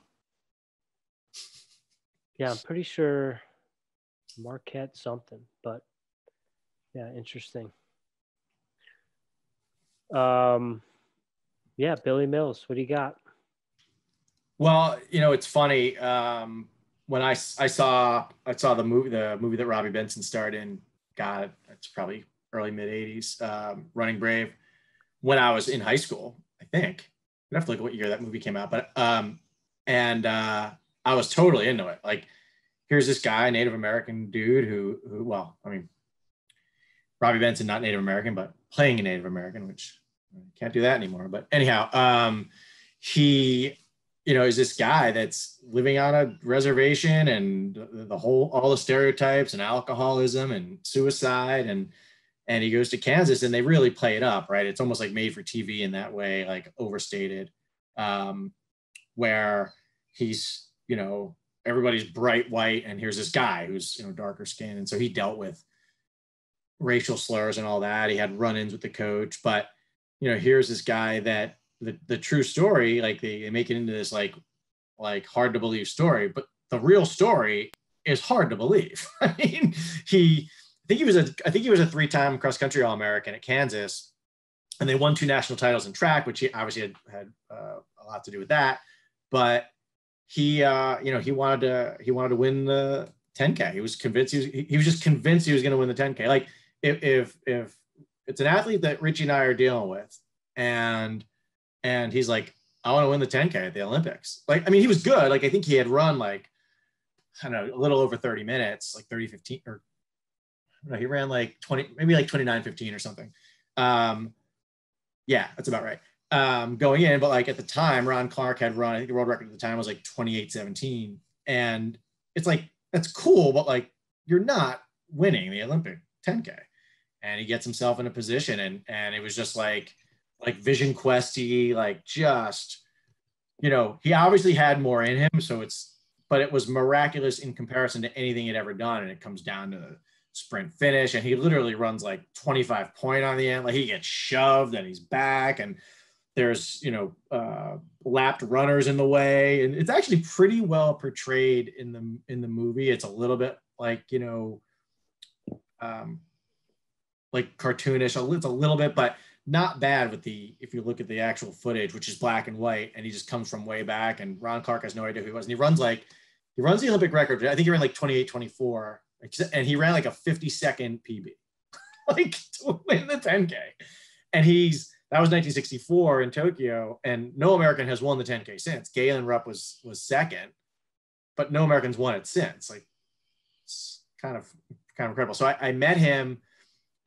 Yeah, I'm pretty sure. Marquette something, but yeah, interesting. Yeah, Billy Mills, what do you got? Well, it's funny. When I saw the movie that Robbie Benson starred in, God, it's probably early mid '80s, Running Brave, when I was in high school, I think. I'd have to look at what year that movie came out, but I was totally into it. Like, here's this guy, Native American dude who well, I mean, Robbie Benson, not Native American, but playing a Native American, which can't do that anymore. But anyhow, he, is this guy that's living on a reservation, and all the stereotypes and alcoholism and suicide, and he goes to Kansas, and they really play it up, right? It's almost like made for TV in that way, like overstated, where he's, everybody's bright white, and here's this guy who's, darker skin. And so he dealt with racial slurs and all that. He had run-ins with the coach, but, here's this guy that the true story, like they make it into this like hard to believe story, but the real story is hard to believe. I mean, I think he was a 3-time cross country All-American at Kansas, and they won 2 national titles in track, which he obviously had a lot to do with that. But he wanted to win the 10K. He was convinced he was just convinced he was going to win the 10K. Like if it's an athlete that Richie and I are dealing with, and he's like, I want to win the 10K at the Olympics. Like, I mean, he was good. Like, I think he had run like, I don't know, a little over 30 minutes, like 30:15, or no, he ran like 20, maybe like 29:15 or something. Yeah, that's about right. Going in, but like at the time, Ron Clark had run, I think the world record at the time was like 28:17. And it's like, that's cool, but like, you're not winning the Olympic 10K. And he gets himself in a position, and it was just like Vision Questy, like just, he obviously had more in him. But it was miraculous in comparison to anything he'd ever done. And it comes down to the sprint finish, and he literally runs like 25 point on the end. Like, he gets shoved and he's back, and there's, lapped runners in the way. And it's actually pretty well portrayed in the movie. It's a little bit like, like cartoonish. It's a little bit, but not bad if you look at the actual footage, which is black and white, and he just comes from way back, and Ron Clark has no idea who he was. And he runs the Olympic record. I think he ran like 28:24, and he ran like a 50-second PB, like to win the 10K. And that was 1964 in Tokyo, and no American has won the 10K since. Galen Rupp was second, but no Americans won it since. Like, it's kind of incredible. So I met him.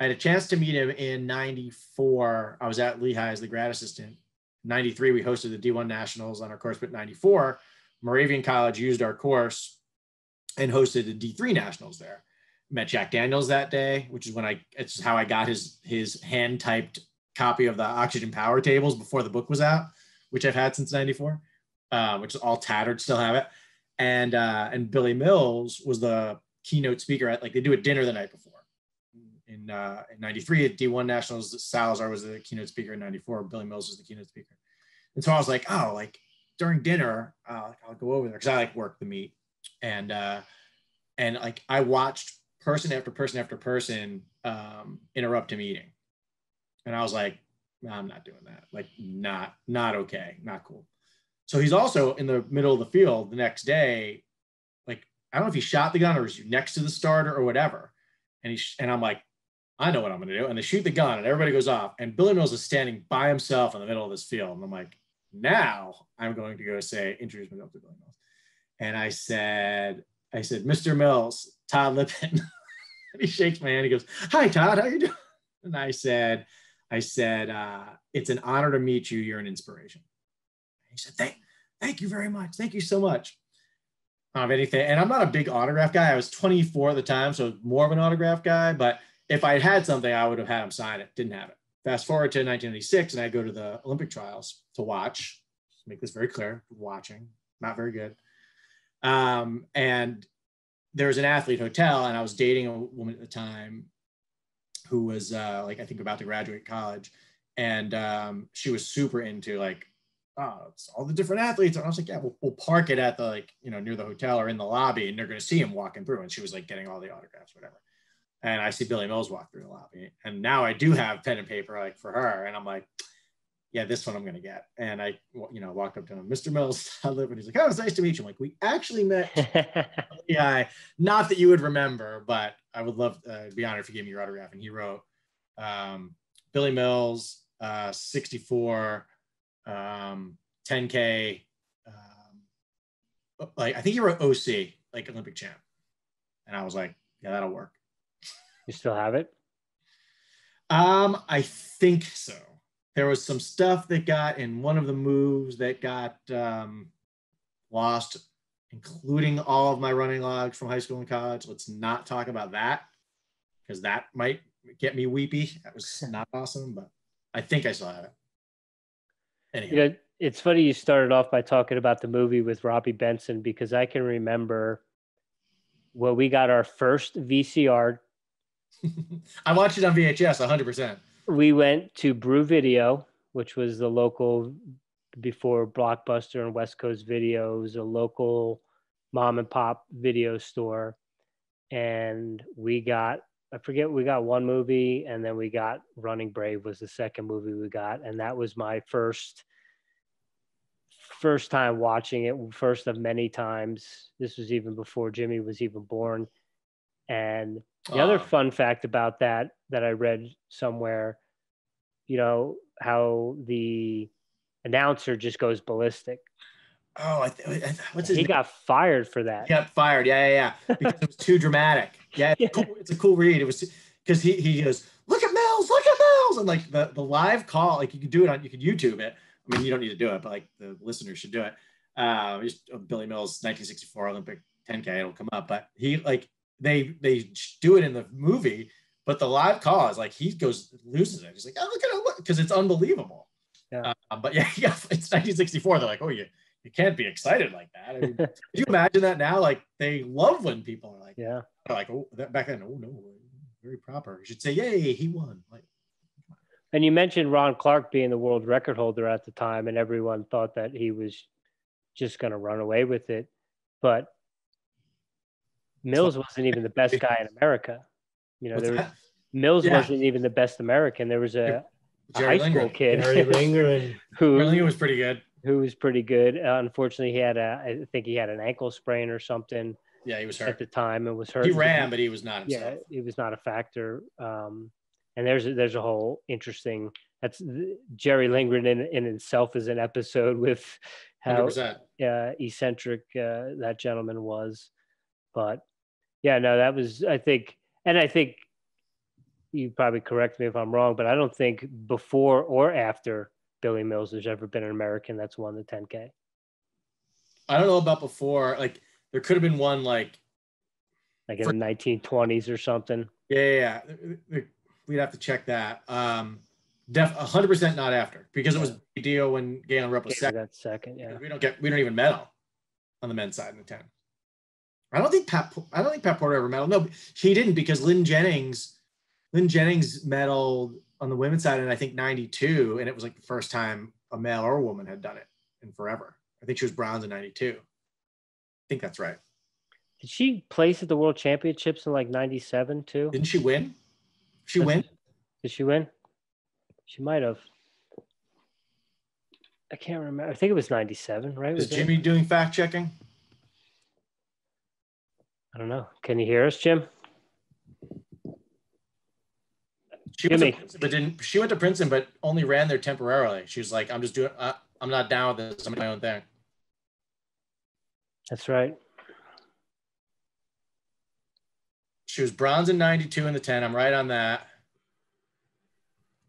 I had a chance to meet him in 94. I was at Lehigh as the grad assistant. 93, we hosted the D1 Nationals on our course, but 94, Moravian College used our course and hosted the D3 Nationals there. Met Jack Daniels that day, which is it's how I got his hand-typed copy of the Oxygen Power Tables before the book was out, which I've had since 94, which is all tattered, still have it. And Billy Mills was the keynote speaker they do a dinner the night before. In 93 at D1 Nationals, Salazar was the keynote speaker. In 94, Billy Mills was the keynote speaker. And so I was like, oh, like during dinner, I'll go over there, because I work the meet. And like I watched person after person after person interrupt a meeting. And I was like, no, I'm not doing that. Like, not okay, not cool. So he's also in the middle of the field the next day. Like, I don't know if he shot the gun or was next to the starter or whatever. And I'm like, I know what I'm going to do. And they shoot the gun, and everybody goes off. And Billy Mills is standing by himself in the middle of this field. And I'm like, now I'm going to go introduce myself to Billy Mills. And I said, Mr. Mills, Todd Lippin. And he shakes my hand. He goes, hi, Todd, how you doing? And I said, it's an honor to meet you. You're an inspiration. He said, thank you very much. Thank you so much. Anything. And I'm not a big autograph guy. I was 24 at the time, so more of an autograph guy. But if I had something, I would have had him sign it. Didn't have it. Fast forward to 1996, and I go to the Olympic trials to watch. Make this very clear. Watching, not very good. And there was an athlete hotel, and I was dating a woman at the time who was I think about to graduate college, and she was super into like oh, it's all the different athletes. And I was like, yeah, we'll park it at the, like, near the hotel or in the lobby, and they're going to see him walking through. And she was like getting all the autographs, whatever. And I see Billy Mills walk through the lobby. And now I do have pen and paper like for her. And I'm like, yeah, this one I'm going to get. And I, walked up to him, Mr. Mills, Todd Lippin. He's like, oh, it's nice to meet you. I'm like, we actually met. Yeah, not that you would remember, but I would love to be honored if you gave me your autograph. And he wrote Billy Mills, 64, 10K. Like, I think he wrote OC, like Olympic champ. And I was like, yeah, that'll work. You still have it? I think so. There was some stuff that got in one of the moves that got lost, including all of my running logs from high school and college. Let's not talk about that, because that might get me weepy. That was not awesome, but I think I still have it. Anyhow. It's funny you started off by talking about the movie with Robbie Benson, because I can remember when we got our first VCR. I watched it on VHS 100%. We went to Brew Video, which was the local, before Blockbuster and West Coast Video, it was a local mom and pop video store. And we got one movie, and then we got Running Brave was the second movie we got. And that was my first time watching it, first of many times. This was even before Jimmy was even born. And the other fun fact about that I read somewhere, how the announcer just goes ballistic. Oh, what's his name? He got fired for that. He got fired. Yeah. Because it was too dramatic. Yeah, it's a cool read. It was because he goes, look at Mills. And like the live call, like you could YouTube it. I mean, you don't need to do it, but like the listeners should do it. Just Billy Mills, 1964 Olympic 10K, it'll come up. But he, like, they do it in the movie, but the live call is like he loses it. He's like, oh, look at it, because it's unbelievable. Yeah. But yeah, it's 1964. They're like, oh, you can't be excited like that. I mean, could you imagine that now? Like, they love when people are like, yeah, they're like, oh, back then, oh no, very proper. You should say, yay, he won. Like. And you mentioned Ron Clark being the world record holder at the time, and everyone thought that he was just going to run away with it. But Mills wasn't even the best guy in America. Mills wasn't even the best American. There was a high school kid, who was pretty good. Who was pretty good. Unfortunately, I think he had an ankle sprain or something. Yeah, he was hurt at the time and was hurt. He ran, but he was not himself. Yeah, he was not a factor. And there's a whole interesting, that's Jerry Lindgren in itself is an episode with how eccentric that gentleman was. But yeah, no, that was, I think you probably correct me if I'm wrong, but I don't think before or after Billy Mills there's ever been an American that's won the 10K. I don't know about before. Like, there could have been one like in the 1920s or something. Yeah. We'd have to check that. 100% not after, because it was a big deal when Galen Rupp was second. That second, yeah. We don't even medal on the men's side in the 10. I don't think Pat Porter ever medaled. No, he didn't, because Lynn Jennings medaled on the women's side in, I think, 92, and it was like the first time a male or a woman had done it in forever. I think she was bronze in 92. I think that's right. Did she place at the World Championships in like 97 too? Didn't she win? Win? Did she win? She might have. I can't remember. I think it was 97, right? Is Jimmy doing fact checking? I don't know. Can you hear us, Jim? She went to Princeton, but only ran there temporarily. She was like, I'm just doing, I'm not down with this. I'm doing my own thing. That's right. She was bronze in 92 in the 10. I'm right on that.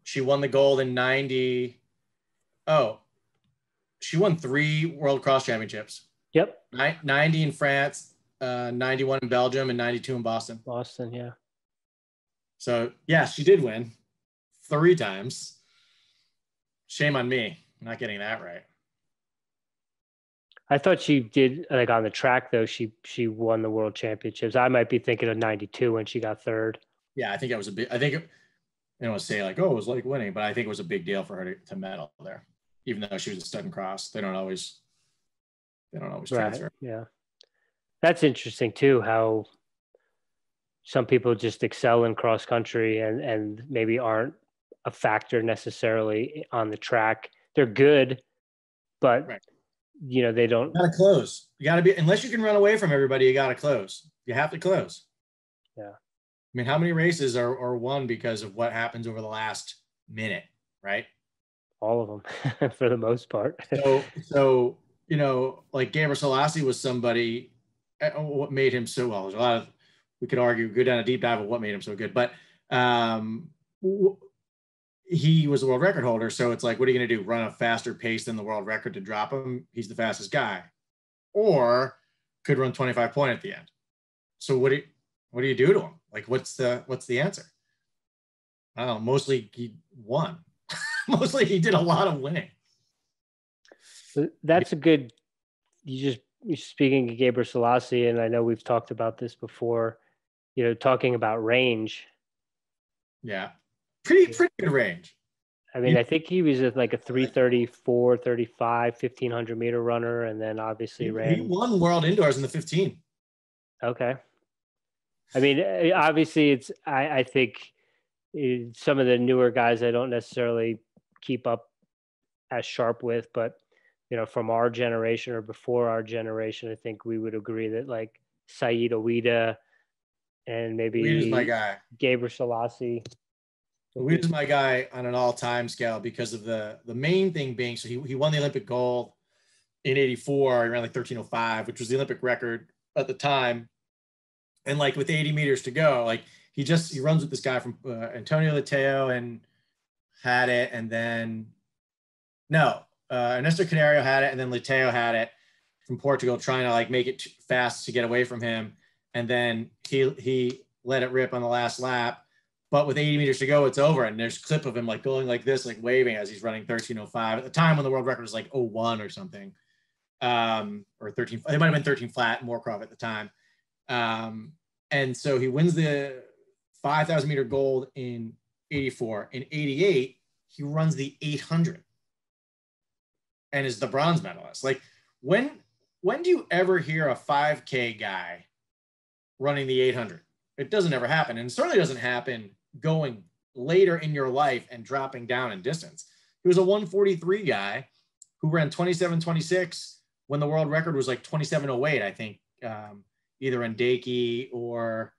She won the gold in 90. Oh, she won 3 World Cross Championships. Yep. 90 in France, 91 in Belgium, and 92 in Boston. Boston, yeah. So, yeah, she did win 3 times. Shame on me not getting that right. I thought she did, like, on the track, though, she won the World Championships. I might be thinking of 92 when she got 3rd. Yeah, I think it was I don't want to say, like, oh, it was like winning, but I think it was a big deal for her to medal there. even though she was a stud in cross. They don't always Right. transfer. Yeah. That's interesting too, how some people just excel in cross country and maybe aren't a factor necessarily on the track. They're good, but Right. they don't. You gotta close. You gotta be, unless you can run away from everybody, you gotta close. You have to close. Yeah. I mean, how many races are won because of what happens over the last minute, right? All of them for the most part. So like Gabriel Selassie was somebody, what made him so well. There's a lot of, we could argue, go down a deep dive of what made him so good, but he was the world record holder. So it's like, what are you going to do? Run a faster pace than the world record to drop him? He's the fastest guy, or could run 25 point at the end. So what do you do to him? Like, what's the answer? I don't know. Mostly he won. Mostly he did a lot of winning. That's a good, you're speaking of Gabriel Selassie, and I know we've talked about this before, talking about range. Yeah. Pretty good range. I mean, I think he was like a 334, 35, 1500 meter runner, and then obviously he won world indoors in the 15. Okay. I mean, obviously I think some of the newer guys I don't necessarily keep up as sharp with, but from our generation or before our generation, I think we would agree that like Saeed Ouida and maybe Ouida's my guy. Gabriel Selassie. Ouida's my guy on an all-time scale because of the main thing being, so he won the Olympic gold in 84, he ran like 13:05, which was the Olympic record at the time. And like with 80 meters to go, like he runs with this guy from Antonio Lateo and had it, and then Ernesto Canario had it, and then Lateo had it from Portugal, trying to like make it fast to get away from him, and then he let it rip on the last lap. But with 80 meters to go, it's over, and there's a clip of him like going like this, like waving as he's running 13:05 at the time when the world record was like 01 or something, or 13. It might have been 13 flat, Moorcroft at the time. And so he wins the 5,000 meter gold in 84. In 88, he runs the 800 and is the bronze medalist. Like when do you ever hear a 5K guy running the 800? It doesn't ever happen. And it certainly doesn't happen going later in your life and dropping down in distance. He was a 143 guy who ran 27:26 when the world record was like 27:08, I think. Either Ndeki or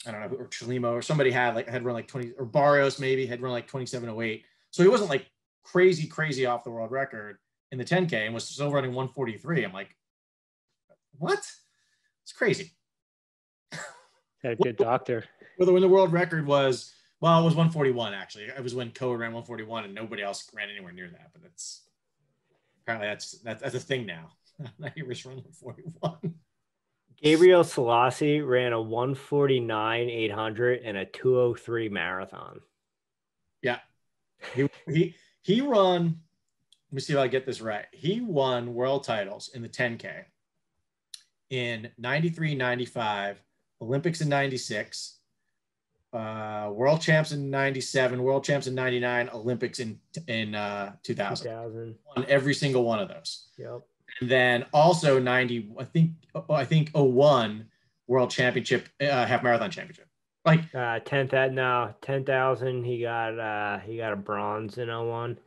I don't know, or Chalimo or somebody had run like 20, or Barrios maybe had run like 27:08. So he wasn't like crazy off the world record in the 10K and was still running 143. I'm like, what? It's crazy. Had a good doctor. When the world record was, well, it was 141 actually. It was when Koa ran 141 and nobody else ran anywhere near that. But apparently that's a thing now. Now he was running 141. Gabriel Selassie ran a 149 800 and a 203 marathon. Yeah. He run, let me see if I get this right. He won world titles in the 10K in 93, 95, Olympics in 96, world champs in 97, world champs in 99, Olympics in 2000. Won every single one of those. Yep. And then also 90, I think 01 world championship, half marathon championship. Like 10,000. He got a bronze in 01.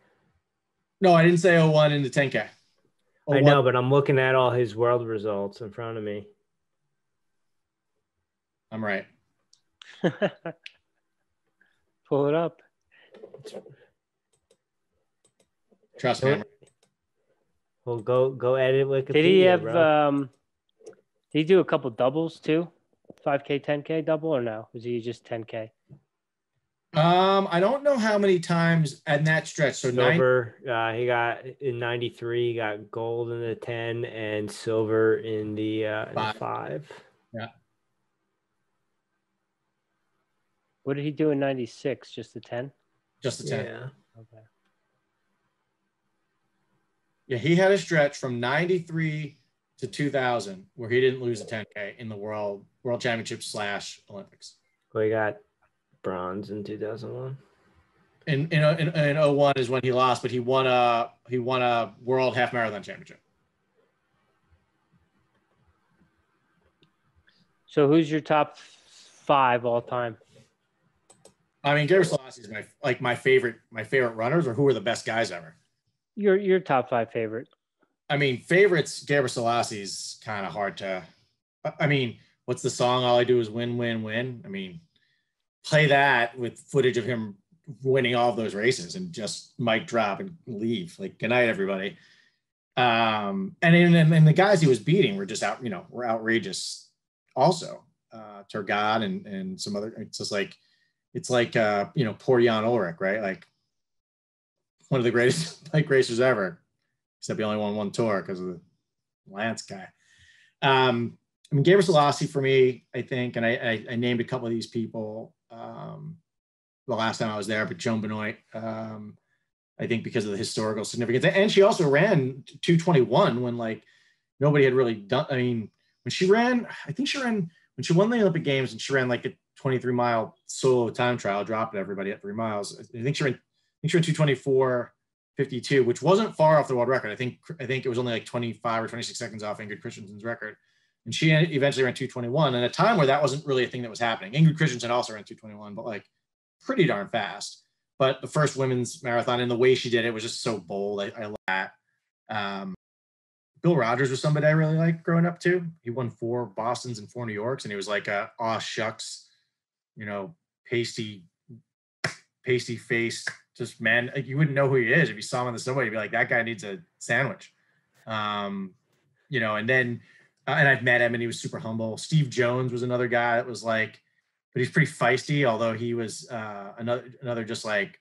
No, I didn't say 01 in the 10K. I know, but I'm looking at all his world results in front of me. I'm right. Pull it up. Trust me. Well, go edit Wikipedia. Did he have? Bro. Did he do a couple doubles too? 5K, 10K double, or no? Was he just 10K? I don't know how many times in that stretch. So silver. He got in 93. He got gold in the 10 and silver in the 5. Yeah. What did he do in 96? Just the 10? Just the 10. Yeah. Okay. Yeah, he had a stretch from 93 to 2000 where he didn't lose a 10K in the world championship / Olympics. Well, he got bronze in 2001. in 01 is when he lost, but he won a world half marathon championship. So who's your top 5 all time? I mean, Gebre Selassie is my favorite runners, or who are the best guys ever? Your top 5 favorite. I mean, favorites, Gebre Selassie is kind of hard to. I mean, what's the song? All I do is win, win, win. I mean, play that with footage of him winning all of those races and just mic drop and leave. Like, good night, everybody. And the guys he was beating were just were outrageous. Also, Turgod and some other. It's like poor Jan Ulrich, right? Like one of the greatest bike racers ever, except he only won one tour because of the Lance guy. I mean, Gebre Selassie for me, I think, and I named a couple of these people the last time I was there, but Joan Benoit, I think because of the historical significance. And she also ran 221 when like nobody had really done. I mean, when she ran, when she won the Olympic Games and she ran like a 23-mile solo time trial, dropped everybody at 3 miles. I think she ran 224.52, which wasn't far off the world record. I think it was only like 25 or 26 seconds off Ingrid Christensen's record. And she eventually ran 221 at a time where that wasn't really a thing that was happening. Ingrid Christensen also ran 221, but like pretty darn fast. But the first women's marathon and the way she did it was just so bold. I love that. Bill Rogers was somebody I really liked growing up too. He won 4 Bostons and 4 New Yorks, and he was like aw shucks, pasty face, just man. Like you wouldn't know who he is if you saw him on the subway. You'd be like, that guy needs a sandwich. And then and I've met him and he was super humble. Steve Jones was another guy that was like, but he's pretty feisty, although he was another just like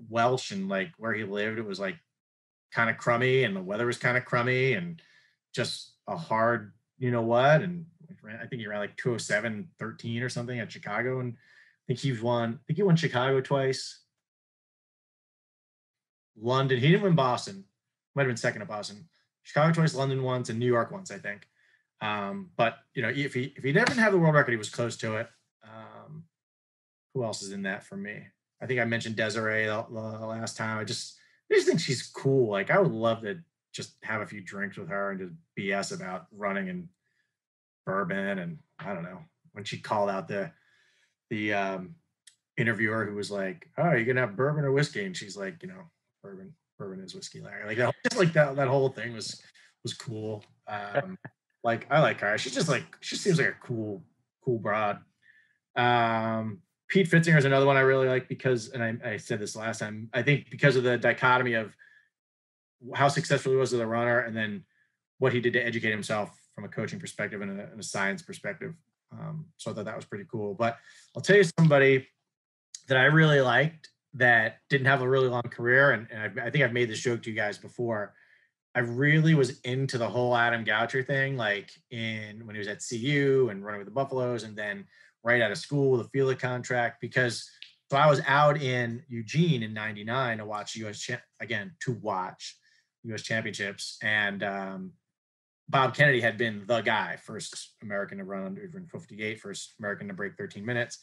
Welsh, and like where he lived, it was like kind of crummy and the weather was kind of crummy and just a hard, and I think he ran like 207.13 or something at Chicago. And I think he won Chicago twice. London, he didn't win Boston. Might have been second at Boston. Chicago twice, London once, and New York once, I think. But if he didn't have the world record, he was close to it. Who else is in that for me? I think I mentioned Desiree the last time. I just think she's cool. Like I would love to just have a few drinks with her and just BS about running and bourbon. And I don't know, when she called out the interviewer who was like, "Oh, are you gonna have bourbon or whiskey?" And she's like, bourbon is whiskey, Larry. Like that whole thing was cool. Like I like her. She seems like a cool broad. Pete Fitzinger is another one I really like because, and I said this last time, I think because of the dichotomy of how successful he was as a runner and then what he did to educate himself from a coaching perspective and a science perspective. So I thought that was pretty cool. But I'll tell you somebody that I really liked that didn't have a really long career, and I think I've made this joke to you guys before. I really was into the whole Adam Goucher thing, like when he was at CU and running with the Buffaloes, and then right out of school, the field contract, because so I was out in Eugene in '99 to watch U.S. championships, and Bob Kennedy had been the guy, first American to run under 58, first American to break 13 minutes,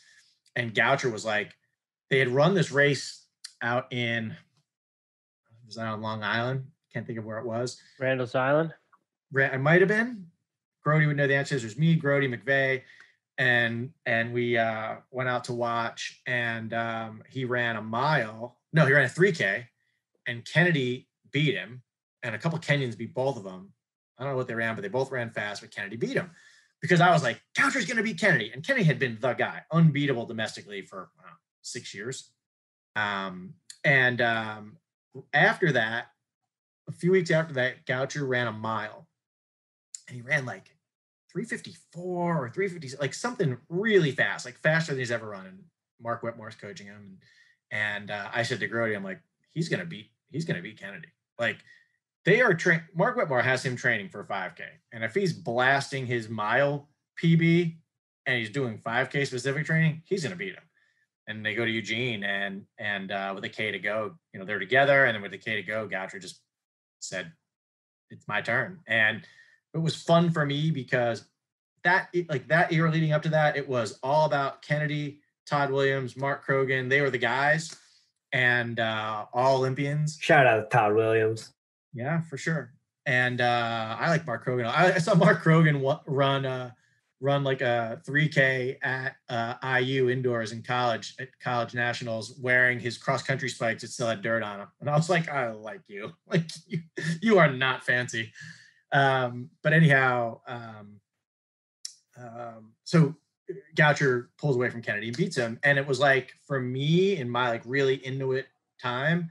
and Goucher was like, they had run this race out on Long Island. Can't think of where it was. Randall's Island? It might have been. Grody would know the answers. There's me, Grody, McVeigh, and we went out to watch, and he ran a mile. No, he ran a 3K, and Kennedy beat him, and a couple of Kenyans beat both of them. I don't know what they ran, but they both ran fast, but Kennedy beat him. Because I was like, Goucher's going to beat Kennedy. And Kennedy had been the guy, unbeatable domestically for 6 years. After that, a few weeks after that, Goucher ran a mile. And he ran like 354 or 350, like something really fast, like faster than he's ever run. And Mark Whitmore's coaching him. And I said to Grody, I'm like, he's going to beat Kennedy. Like they are Mark Whitmore has him training for a 5K. And if he's blasting his mile PB and he's doing 5K specific training, he's going to beat him. And they go to Eugene and with a K to go, they're together. And then with the K to go, Goucher just said, it's my turn. And it was fun for me because that year leading up to that, it was all about Kennedy, Todd Williams, Mark Krogan. They were the guys. and all Olympians. Shout out to Todd Williams. Yeah, for sure. And I like Mark Krogan. I saw Mark Krogan run like a 3K at IU indoors in college at college nationals, wearing his cross country spikes that still had dirt on them. And I was like, I like you. Like you are not fancy. But anyhow, so Goucher pulls away from Kennedy and beats him. And it was like, for me, in my like really into it time,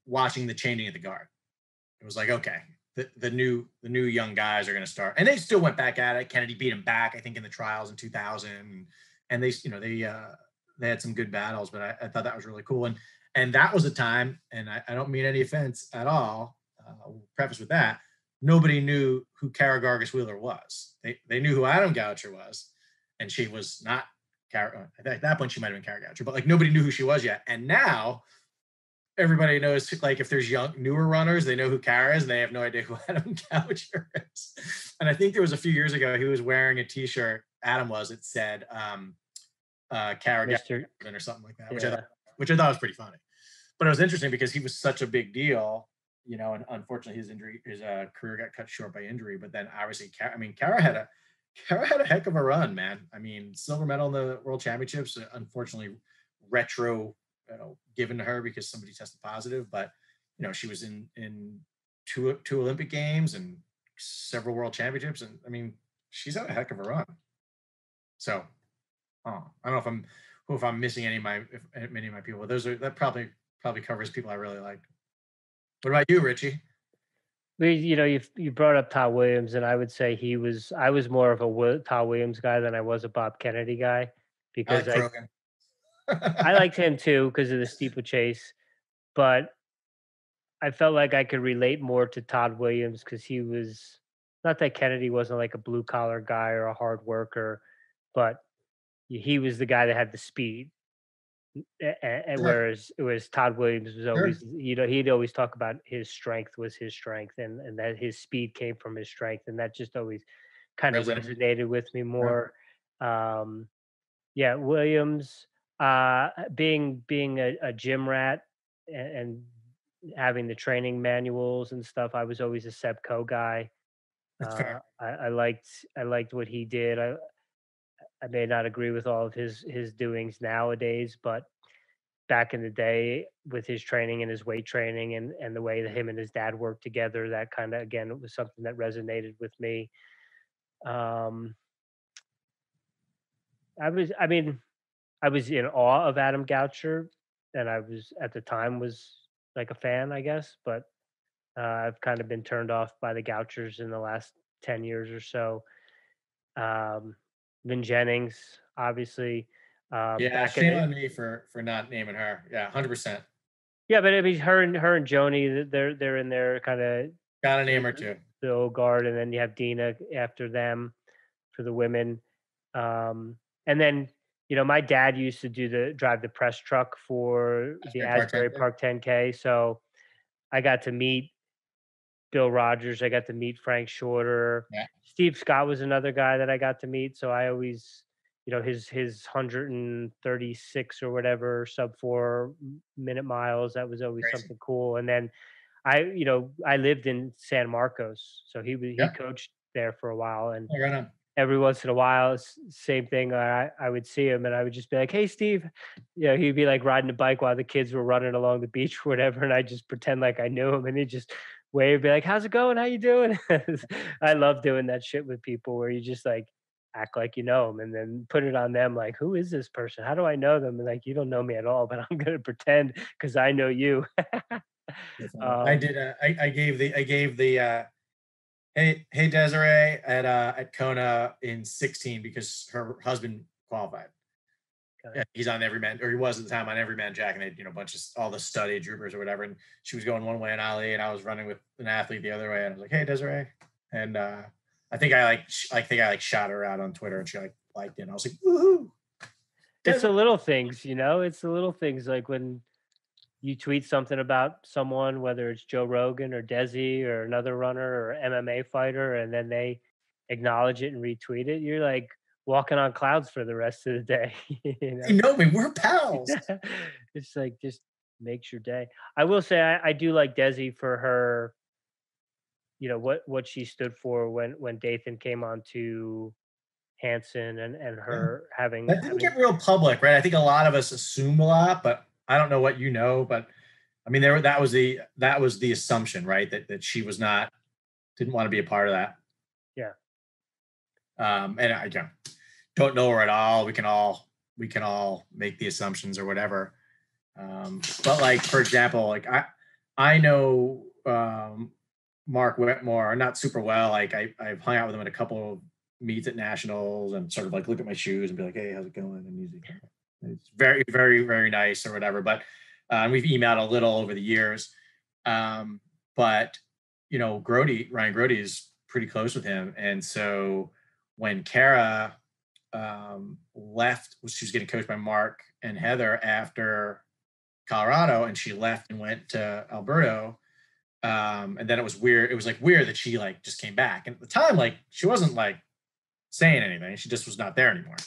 watching the changing of the guard. It was like, okay, the new young guys are going to start, and they still went back at it. Kennedy beat him back, I think, in the trials in 2000, and they had some good battles. But I thought that was really cool, and that was a time, and I don't mean any offense at all. I'll preface with that, nobody knew who Kara Gargis Wheeler was. They knew who Adam Goucher was, and she was not Kara. At that point, she might have been Kara Goucher, but like nobody knew who she was yet, and now everybody knows, like, if there's newer runners, they know who Kara is, and they have no idea who Adam Goucher is. And I think there was a few years ago, he was wearing a T-shirt, Adam was, it said Kara Goucher or something like that, yeah. which I thought was pretty funny. But it was interesting because he was such a big deal, you know, and unfortunately his career got cut short by injury. But then obviously, Kara had a heck of a run, man. I mean, silver medal in the World Championships, unfortunately retro given to her because somebody tested positive, but you know, she was in two Olympic Games and several World Championships, and I mean, she's had a heck of a run. So I don't know if I'm missing many of my people, but that probably covers people I really liked. What about you, Richie? You brought up Todd Williams, and I would say I was more of a Todd Williams guy than I was a Bob Kennedy guy, because I liked him too because of the steeplechase, but I felt like I could relate more to Todd Williams because he was, not that Kennedy wasn't like a blue collar guy or a hard worker, but he was the guy that had the speed. And whereas Todd Williams was always, he'd always talk about his strength was his strength, and that his speed came from his strength, and that just always kind of resonated with me more. Williams. Being a gym rat and having the training manuals and stuff, I was always a Seb Coe guy. I liked what he did. I may not agree with all of his doings nowadays, but back in the day with his training and his weight training and the way that him and his dad worked together, that kind of, again, it was something that resonated with me. I was in awe of Adam Goucher, and I was at the time was like a fan, I guess, but I've kind of been turned off by the Gouchers in the last 10 years or so. Vin Jennings, obviously. Shame on me for not naming her. Yeah, 100%. Yeah, but I mean, her and Joni, they're in there kind of. Gotta name her too. The old guard, and then you have Dina after them for the women, and then. You know, my dad used to drive the press truck for the Asbury Park 10K. So I got to meet Bill Rogers. I got to meet Frank Shorter. Yeah. Steve Scott was another guy that I got to meet. So I always, his 136 or whatever sub 4 minute miles, that was always something cool. And then I lived in San Marcos. So he coached there for a while, and every once in a while, same thing. I would see him, and I would just be like, "Hey, Steve," he'd be like riding a bike while the kids were running along the beach or whatever, and I just pretend like I knew him, and he'd just wave, be like, "How's it going? How you doing?" I love doing that shit with people where you just like act like you know them, and then put it on them like, "Who is this person? How do I know them?" And like, you don't know me at all, but I'm gonna pretend because I know you. I did. I gave the. Hey Desiree at Kona in 16 because her husband qualified. Okay. Yeah, he's on Everyman, or he was at the time on Everyman Jack, and they had, a bunch of all the study troopers or whatever. And she was going one way in Ali, and I was running with an athlete the other way. And I was like, "Hey Desiree," and I think I shot her out on Twitter, and she liked it. And I was like, "Woohoo!" It's the little things, It's the little things like when you tweet something about someone, whether it's Joe Rogan or Desi or another runner or MMA fighter, and then they acknowledge it and retweet it. You're like, walking on clouds for the rest of the day. You know? You know me, we're pals. It's like just makes your day. I will say I do like Desi for her, you know, what she stood for when Dathan came on to Hanson and her having That didn't get real public, right? I think a lot of us assume a lot, but I don't know what you know. But I mean, that was the assumption, right? That she was didn't want to be a part of that. Yeah. And I don't know her at all. We can all make the assumptions or whatever. But like, for example, like I know Mark Whitmore not super well. Like I've hung out with him at a couple of meets at nationals and sort of like look at my shoes and be like, hey, how's it going? And it's very, very, very nice or whatever. But we've emailed a little over the years. But you know, Ryan Grody is pretty close with him. And so when Kara left, she was getting coached by Mark and Heather after Colorado, and she left and went to Alberto. And then it was weird. It was like weird that she like just came back. And at the time, like she wasn't like saying anything. She just was not there anymore.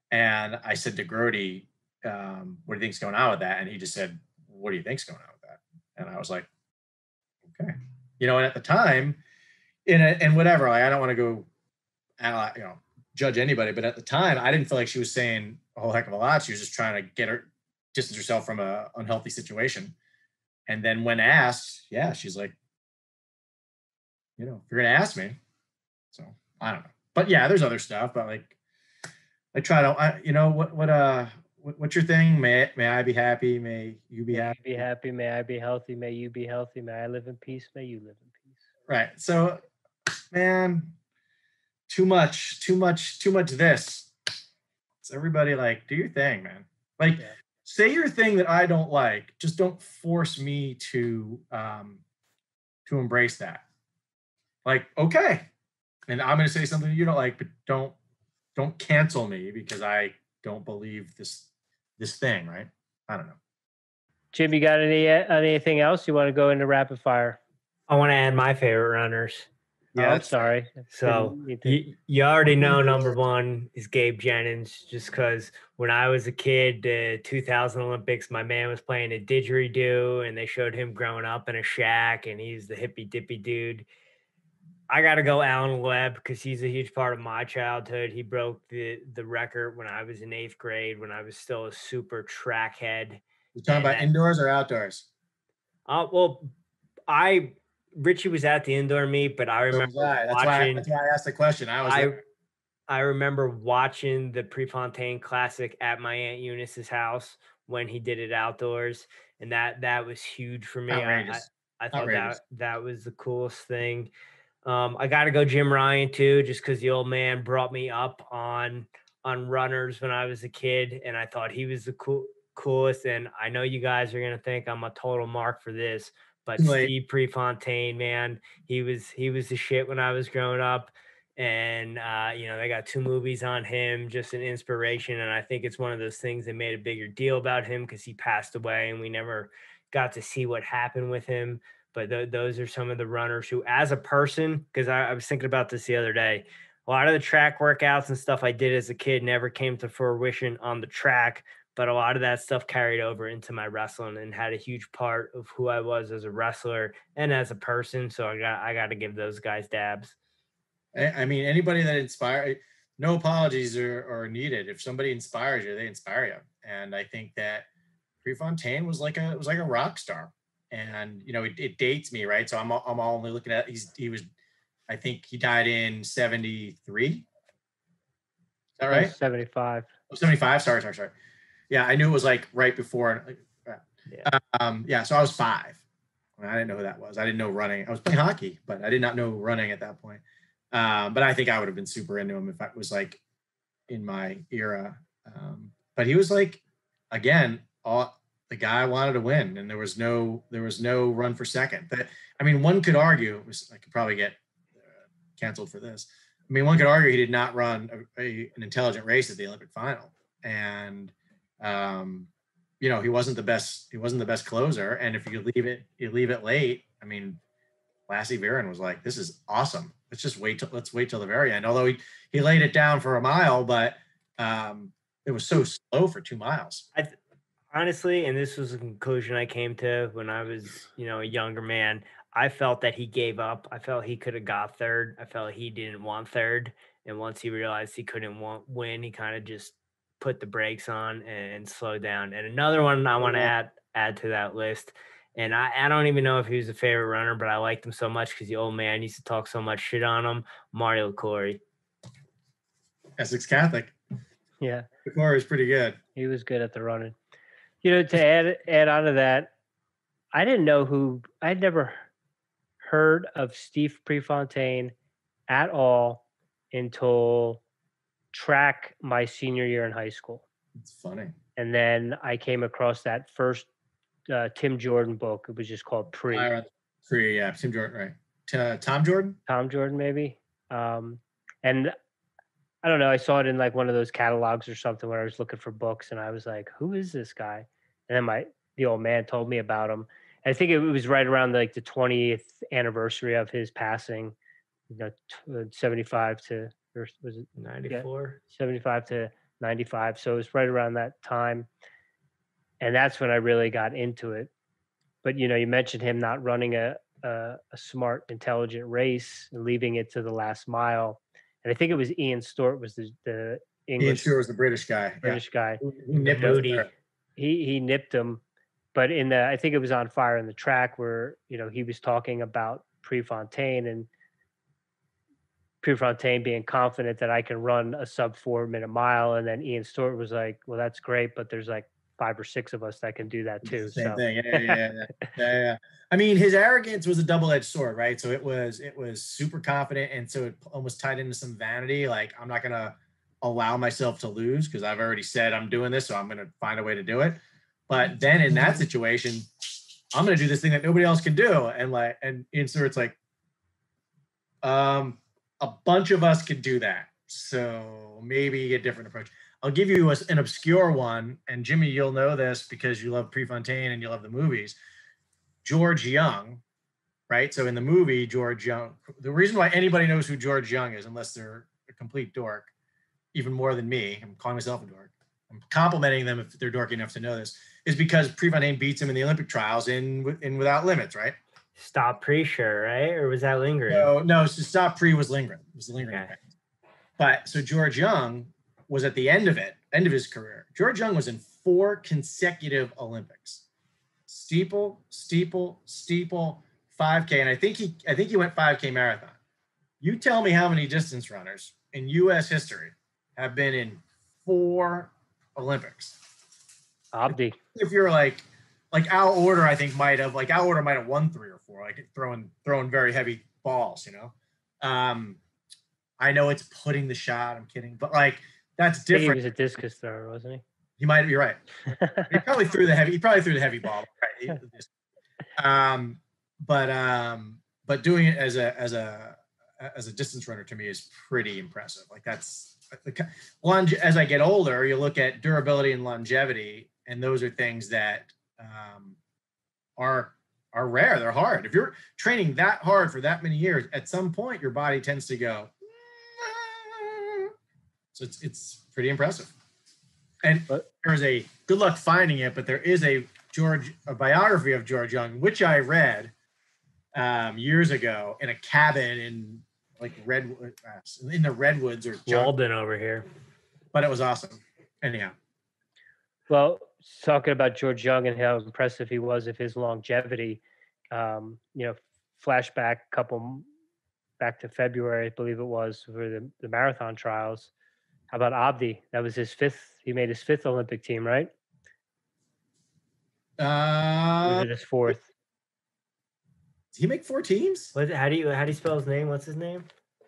And I said to Grody, what do you think's going on with that? And he just said, what do you think's going on with that? And I was like, okay. You know, and at the time, and whatever, like I don't want to go, you know, judge anybody, but at the time, I didn't feel like she was saying a whole heck of a lot. She was just trying to distance herself from a unhealthy situation. And then when asked, yeah, she's like, you know, if you're going to ask me. So I don't know. But yeah, there's other stuff, but like, I try to, you know, what's your thing? May I be happy? May you be happy? Be happy. May I be healthy? May you be healthy? May I live in peace? May you live in peace. Right. So, man, too much this. It's everybody like, do your thing, man. Like, say your thing that I don't like. Just don't force me to embrace that. Like, okay. And I'm going to say something you don't like, but don't cancel me because I don't believe this thing, right? I don't know. Jim, you got anything else you want to go into rapid fire? I want to add my favorite runners. Yeah, I'm sorry. So you already know number one is Gabe Jennings, just because when I was a kid, the 2000 Olympics, my man was playing a didgeridoo and they showed him growing up in a shack and he's the hippy dippy dude. I got to go Alan Webb because he's a huge part of my childhood. He broke the record when I was in 8th grade, when I was still a super track head. You're talking about indoors or outdoors? Well, Richie was at the indoor meet, but I remember watching. That's why I asked the question. I remember watching the Prefontaine Classic at my Aunt Eunice's house when he did it outdoors, and that was huge for me. I thought that was the coolest thing. I got to go Jim Ryan too, just because the old man brought me up on runners when I was a kid, and I thought he was the coolest. And I know you guys are gonna think I'm a total mark for this, but Steve Prefontaine, man, he was the shit when I was growing up. And you know, they got 2 movies on him, just an inspiration. And I think it's one of those things that made a bigger deal about him because he passed away and we never got to see what happened with him. But those are some of the runners who, as a person, because I was thinking about this the other day, a lot of the track workouts and stuff I did as a kid never came to fruition on the track, but a lot of that stuff carried over into my wrestling and had a huge part of who I was as a wrestler and as a person. So I got to give those guys dabs. I mean, anybody that inspires, no apologies are needed. If somebody inspires you, they inspire you. And I think that Prefontaine was like a rock star. And, you know, it dates me, right? So I'm only looking at, I think he died in 73. Is that right? 75. Oh, 75. Sorry. Yeah. I knew it was like right before. So I was 5. I didn't know who that was. I didn't know running. I was playing hockey, but I did not know running at that point. But I think I would have been super into him if I was like in my era. But he was like, again, the guy wanted to win, and there was no run for second. But I mean, one could argue, I could probably get canceled for this. I mean, one could argue he did not run an intelligent race at the Olympic final, and you know, he wasn't the best closer. And if you leave it late, I mean, Lassie Viren was like, "This is awesome. let's wait till the very end. Although he laid it down for a mile, but it was so slow for 2 miles. Honestly, and this was a conclusion I came to when I was, a younger man. I felt that he gave up. I felt he could have got third. I felt he didn't want third. And once he realized he couldn't win, he kind of just put the brakes on and slowed down. And another one I want to add to that list. And I don't even know if he was a favorite runner, but I liked him so much because the old man used to talk so much shit on him. Mario Corey. Essex Catholic. Yeah. Corey is pretty good. He was good at the running. To add on to that, I'd never heard of Steve Prefontaine at all until track my senior year in high school. It's funny. And then I came across that first Tim Jordan book. It was just called Pre. Yeah, Tim Jordan, right? Tom Jordan? Tom Jordan, maybe. And I don't know. I saw it in like one of those catalogs or something where I was looking for books, and I was like, "Who is this guy?" And then the old man told me about him. And I think it was right around like the 20th anniversary of his passing. 75 to, or was it 94? 75 to 95. So it was right around that time. And that's when I really got into it. But, you mentioned him not running a smart, intelligent race and leaving it to the last mile. And I think it was Ian Stewart was the English. Ian Stewart was the British guy. Guy. Moody. He nipped him. But I think it was on Fire in the Track where, he was talking about Prefontaine and Prefontaine being confident that I can run a sub 4 minute mile. And then Ian Stewart was like, well, that's great, but there's like 5 or 6 of us that can do that too. Same thing. Yeah. I mean, his arrogance was a double-edged sword, right? So it was super confident. And so it almost tied into some vanity. Like, I'm not going to allow myself to lose because I've already said I'm doing this. So I'm going to find a way to do it. But then in that situation, I'm going to do this thing that nobody else can do. And Ian Stewart's like, a bunch of us could do that. So maybe a different approach. I'll give you an obscure one. And Jimmy, you'll know this because you love Prefontaine and you love the movies. George Young, right? So in the movie, George Young, the reason why anybody knows who George Young is, unless they're a complete dork, even more than me, I'm calling myself a dork. I'm complimenting them if they're dorky enough to know this, is because Prefontaine beats him in the Olympic trials in Without Limits, right? Stop Pre-Sure, right? Or was that Lingering? No. So Stop Pre was Lingering. It was the Lingering event. But so George Young was at the end of his career. George Young was in 4 consecutive Olympics. Steeple, 5K, and I think he went 5K marathon. You tell me how many distance runners in U.S. history have been in 4 Olympics? Abdi. If you're like Al Order, I think might have won 3 or 4, like throwing very heavy balls, I know it's putting the shot. I'm kidding, but like that's different. He was a discus thrower, wasn't he? He might be right. He probably threw the heavy ball. Right? But doing it as a distance runner to me is pretty impressive. Like that's as I get older, you look at durability and longevity, and those are things that are rare. They're hard. If you're training that hard for that many years, at some point your body tends to go. So it's pretty impressive. And there's a good luck finding it, but there is a biography of George Young, which I read years ago in a cabin in like in the Redwoods or Walden over here. But it was awesome. Anyhow. Well, talking about George Young and how impressive he was of his longevity, flashback back to February, I believe it was, for the marathon trials. How about Abdi? That was his 5th. He made his 5th Olympic team, right? Or was it his 4th? Did he make 4 teams? How do you spell his name? What's his name?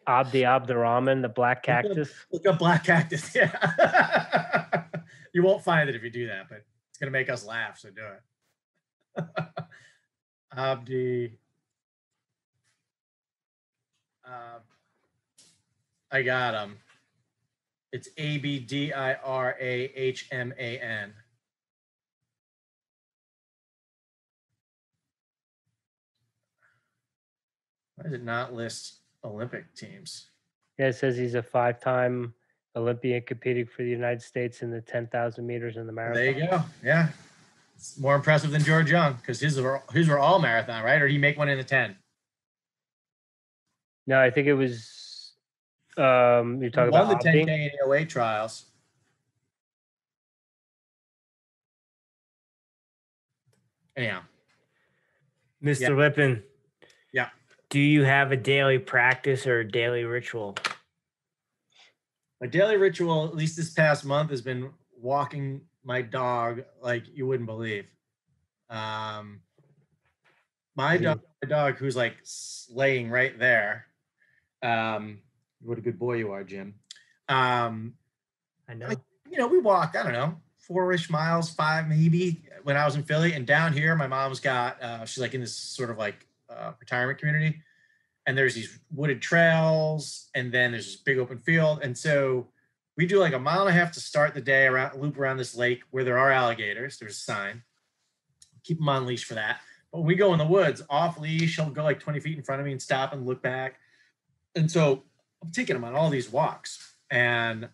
Abdi Abdurrahman, the Black Cactus. Look up Black Cactus. Yeah. You won't find it if you do that, but it's gonna make us laugh, so do it. Abdi. I got him. It's Abdirahman. Why does it not list Olympic teams. Yeah, it says he's a 5-time Olympian competing for the United States in the 10,000 meters in the marathon. There you go. Yeah. It's more impressive than George Young because his were all marathon, right? Or did he make one in the 10? No, I think it was, you're talking about the Abdi? 10K in the 08 trials. Anyhow. Mr. Lippin. Yeah. Do you have a daily practice or a daily ritual? My daily ritual, at least this past month, has been walking my dog like you wouldn't believe. My dog, who's like laying right there. What a good boy you are, Jim. I know. We walk, I don't know, 4-ish miles, 5 maybe, when I was in Philly. And down here, my mom's got, she's like in this sort of like retirement community. And there's these wooded trails, and then there's this big open field. And so we do like a 1.5 miles to start the day, loop around this lake where there are alligators. There's a sign. Keep them on leash for that. But when we go in the woods, off leash, he'll go like 20 feet in front of me and stop and look back. And so I'm taking him on all these walks. And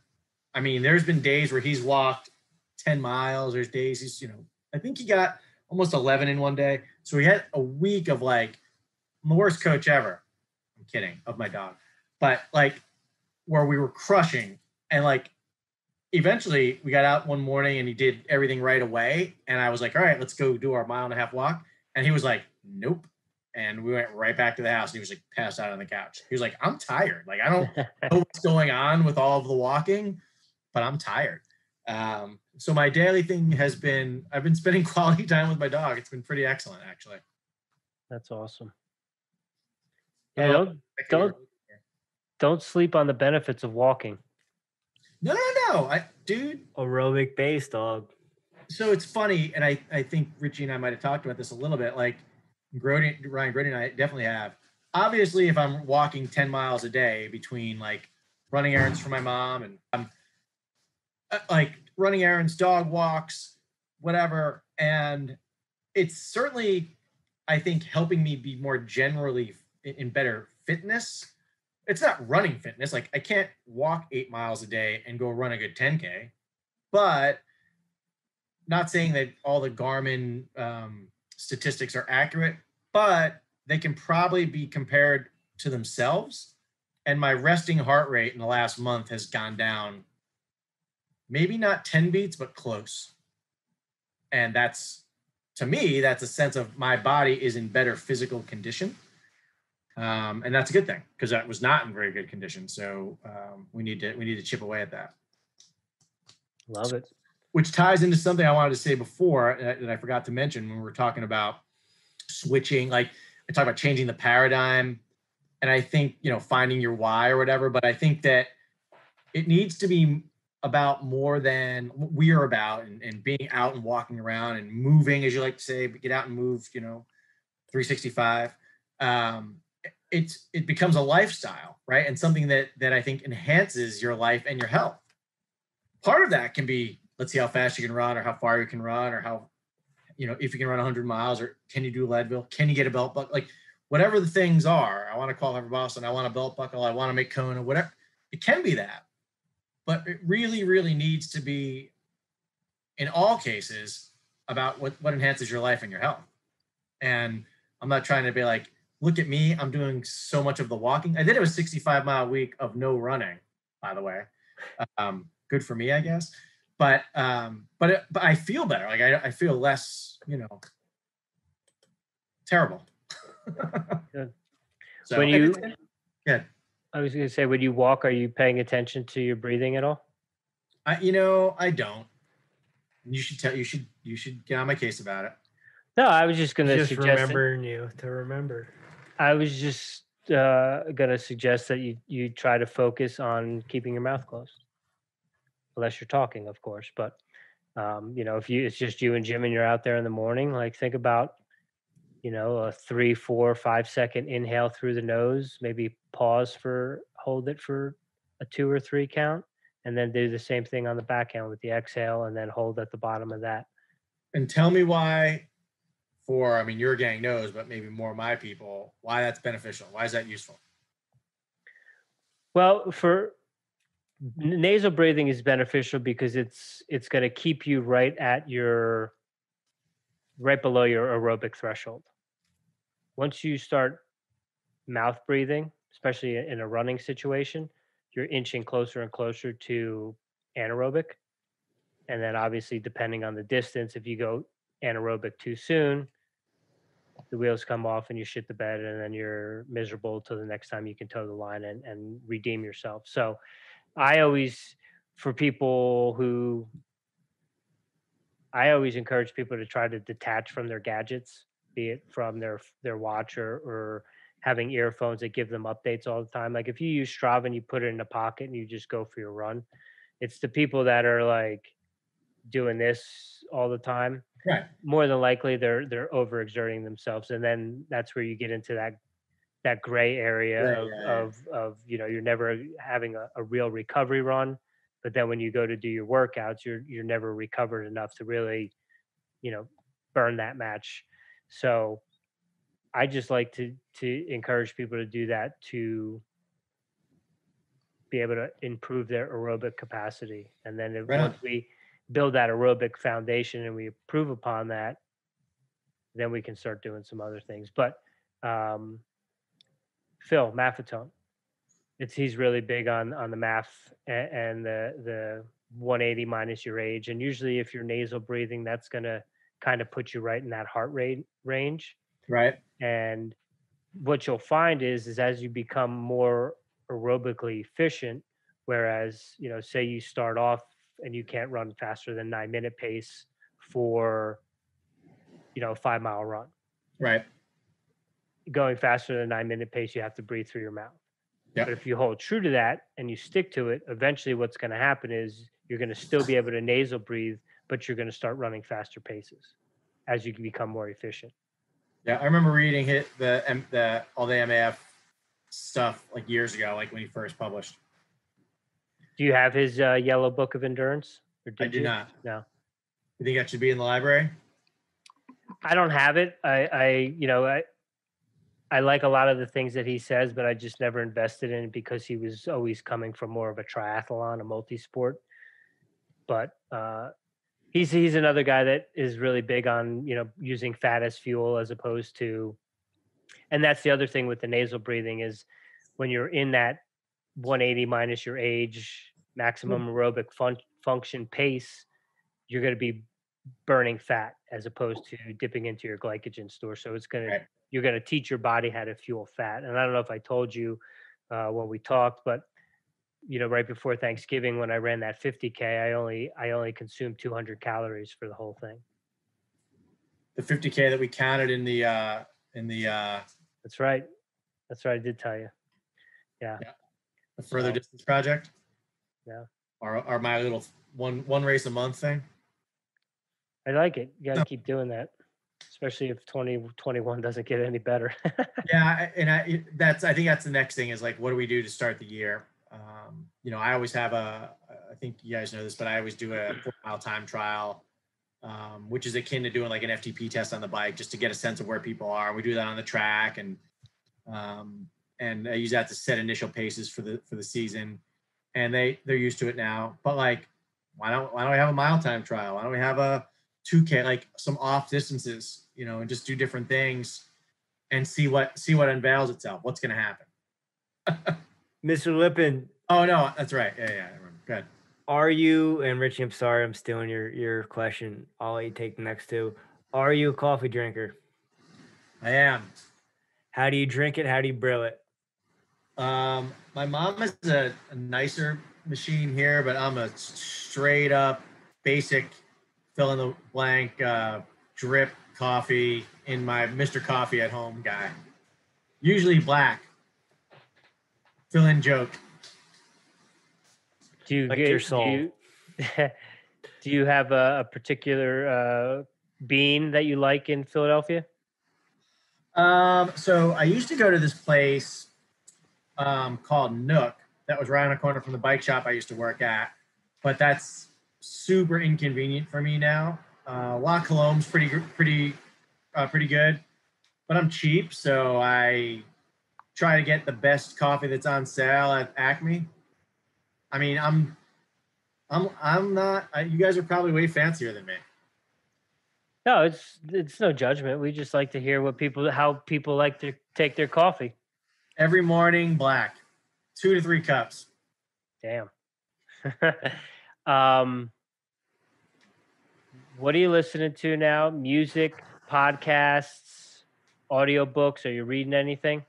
I mean, there's been days where he's walked 10 miles. There's days he's, I think he got almost 11 in one day. So we had a week of like, I'm the worst coach ever. I'm kidding, of my dog. But like where we were crushing, and like eventually we got out one morning and he did everything right away. And I was like, all right, let's go do our 1.5 mile walk. And he was like, nope. And we went right back to the house, and he was like passed out on the couch. He was like, I'm tired. Like, I don't know what's going on with all of the walking, but I'm tired. So my daily thing has been, I've been spending quality time with my dog. It's been pretty excellent, actually. That's awesome. Yeah, don't sleep on the benefits of walking. No. Dude. Aerobic base, dog. So it's funny, and I think Richie and I might have talked about this a little bit. Like Ryan Grody and I definitely have. Obviously, if I'm walking 10 miles a day between like running errands for my mom and like running errands, dog walks, whatever, and it's certainly, I think, helping me be more generally in better fitness. It's not running fitness. Like I can't walk 8 miles a day and go run a good 10K, but not saying that all the Garmin statistics are accurate, but they can probably be compared to themselves. And my resting heart rate in the last month has gone down, maybe not 10 beats, but close. And that's, to me, that's a sense of my body is in better physical condition. And that's a good thing, because that was not in very good condition. So we need to chip away at that. Love it. Which ties into something I wanted to say before that I forgot to mention when we were talking about switching. Like I talked about changing the paradigm, and I think, finding your why or whatever, but I think that it needs to be about more than what we are about, and being out and walking around and moving, as you like to say, get out and move, 365. It becomes a lifestyle, right? And something that I think enhances your life and your health. Part of that can be, let's see how fast you can run, or how far you can run, or how, if you can run 100 miles, or can you do Leadville? Can you get a belt buckle? Like whatever the things are, I want to call Harvard Boston, I want a belt buckle, I want to make Kona, whatever. It can be that, but it really, really needs to be, in all cases, about what enhances your life and your health. And I'm not trying to be like, look at me, I'm doing so much of the walking. I did a 65-mile week of no running, by the way. Good for me, I guess. But I feel better. Like I feel less, terrible. Good. So When you, good. I was going to say, when you walk, are you paying attention to your breathing at all? I don't. You should get on my case about it. No, I was just going to suggest. Remembering you to remember. I was just going to suggest that you try to focus on keeping your mouth closed, unless you're talking, of course. But if it's just you and Jim and you're out there in the morning, like think about, a 3, 4, 5 second inhale through the nose, maybe hold it for a 2 or 3 count, and then do the same thing on the backhand with the exhale, and then hold at the bottom of that. And tell me why, your gang knows, but maybe more of my people, why that's beneficial. Why is that useful? Well, for nasal breathing is beneficial because it's going to keep you right below your aerobic threshold. Once you start mouth breathing, especially in a running situation, you're inching closer and closer to anaerobic. And then obviously, depending on the distance, if you go anaerobic too soon, the wheels come off and you shit the bed, and then you're miserable till the next time you can toe the line and redeem yourself. So I always, for people who, I always encourage people to try to detach from their gadgets, be it from their watch or having earphones that give them updates all the time. Like if you use Strava and you put it in a pocket and you just go for your run, it's the people that are like doing this all the time. Right. More than likely they're overexerting themselves, and then that's where you get into that gray area of you're never having a real recovery run, but then when you go to do your workouts, you're never recovered enough to really burn that match. So I just like to encourage people to do that, to be able to improve their aerobic capacity, and then once we build that aerobic foundation and we improve upon that, then we can start doing some other things. But Phil Maffetone, he's really big on the math and the 180 minus your age, and usually if you're nasal breathing, that's going to kind of put you right in that heart rate range. Right. And what you'll find is as you become more aerobically efficient, whereas say you start off and you can't run faster than 9-minute pace for a 5-mile run. Right. Going faster than 9-minute pace, you have to breathe through your mouth. Yep. But if you hold true to that and you stick to it, eventually what's going to happen is you're going to still be able to nasal breathe, but you're going to start running faster paces as you can become more efficient. Yeah, I remember reading all the MAF stuff like years ago, like when he first published. Do you have his yellow book of endurance? Or I do not. No. You think that should be in the library? I don't have it. I like a lot of the things that he says, but I just never invested in it because he was always coming from more of a triathlon, a multisport. But he's another guy that is really big on using fat as fuel as opposed to, and that's the other thing with the nasal breathing is when you're in that 180 minus your age maximum aerobic function pace, you're going to be burning fat as opposed to dipping into your glycogen store. So it's going to you're going to teach your body how to fuel fat. And I don't know if I told you when we talked, but right before Thanksgiving when I ran that 50K, I only consumed 200 calories for the whole thing. The 50K that we counted in the That's right. I did tell you. Yeah. The Furthur Distance Project. Yeah. Or my little one race a month thing. I like it. You got to keep doing that, especially if 2021 doesn't get any better. Yeah, and I think that's the next thing is like, what do we do to start the year? I always have I think you guys know this, but I always do a 4-mile time trial, which is akin to doing like an FTP test on the bike just to get a sense of where people are. We do that on the track, and I use that to set initial paces for the season, and they're used to it now. But like, why don't we have a mile time trial? Why don't we have a 2K, like some off distances, and just do different things and see what unveils itself. What's going to happen? Mr. Lippin. Oh no, that's right. Yeah, I remember. Go ahead. Are you, and Richie, I'm sorry, I'm stealing your question. I'll let you take the next two. Are you a coffee drinker? I am. How do you drink it? How do you brew it? My mom has a nicer machine here, but I'm a straight up basic fill in the blank drip coffee in my Mr. Coffee at Home guy. Usually black. Fill in joke. Do you like get your soul? Do you have a particular bean that you like in Philadelphia? So I used to go to this place called Nook that was right on the corner from the bike shop I used to work at, but that's super inconvenient for me now. La Colombe's pretty good, but I'm cheap, so I try to get the best coffee that's on sale at Acme. I mean, I'm not. You guys are probably way fancier than me. No, it's no judgment. We just like to hear how people like to take their coffee. Every morning, black, 2 to 3 cups. Damn. What are you listening to now? Music, podcasts, audiobooks? Are you reading anything?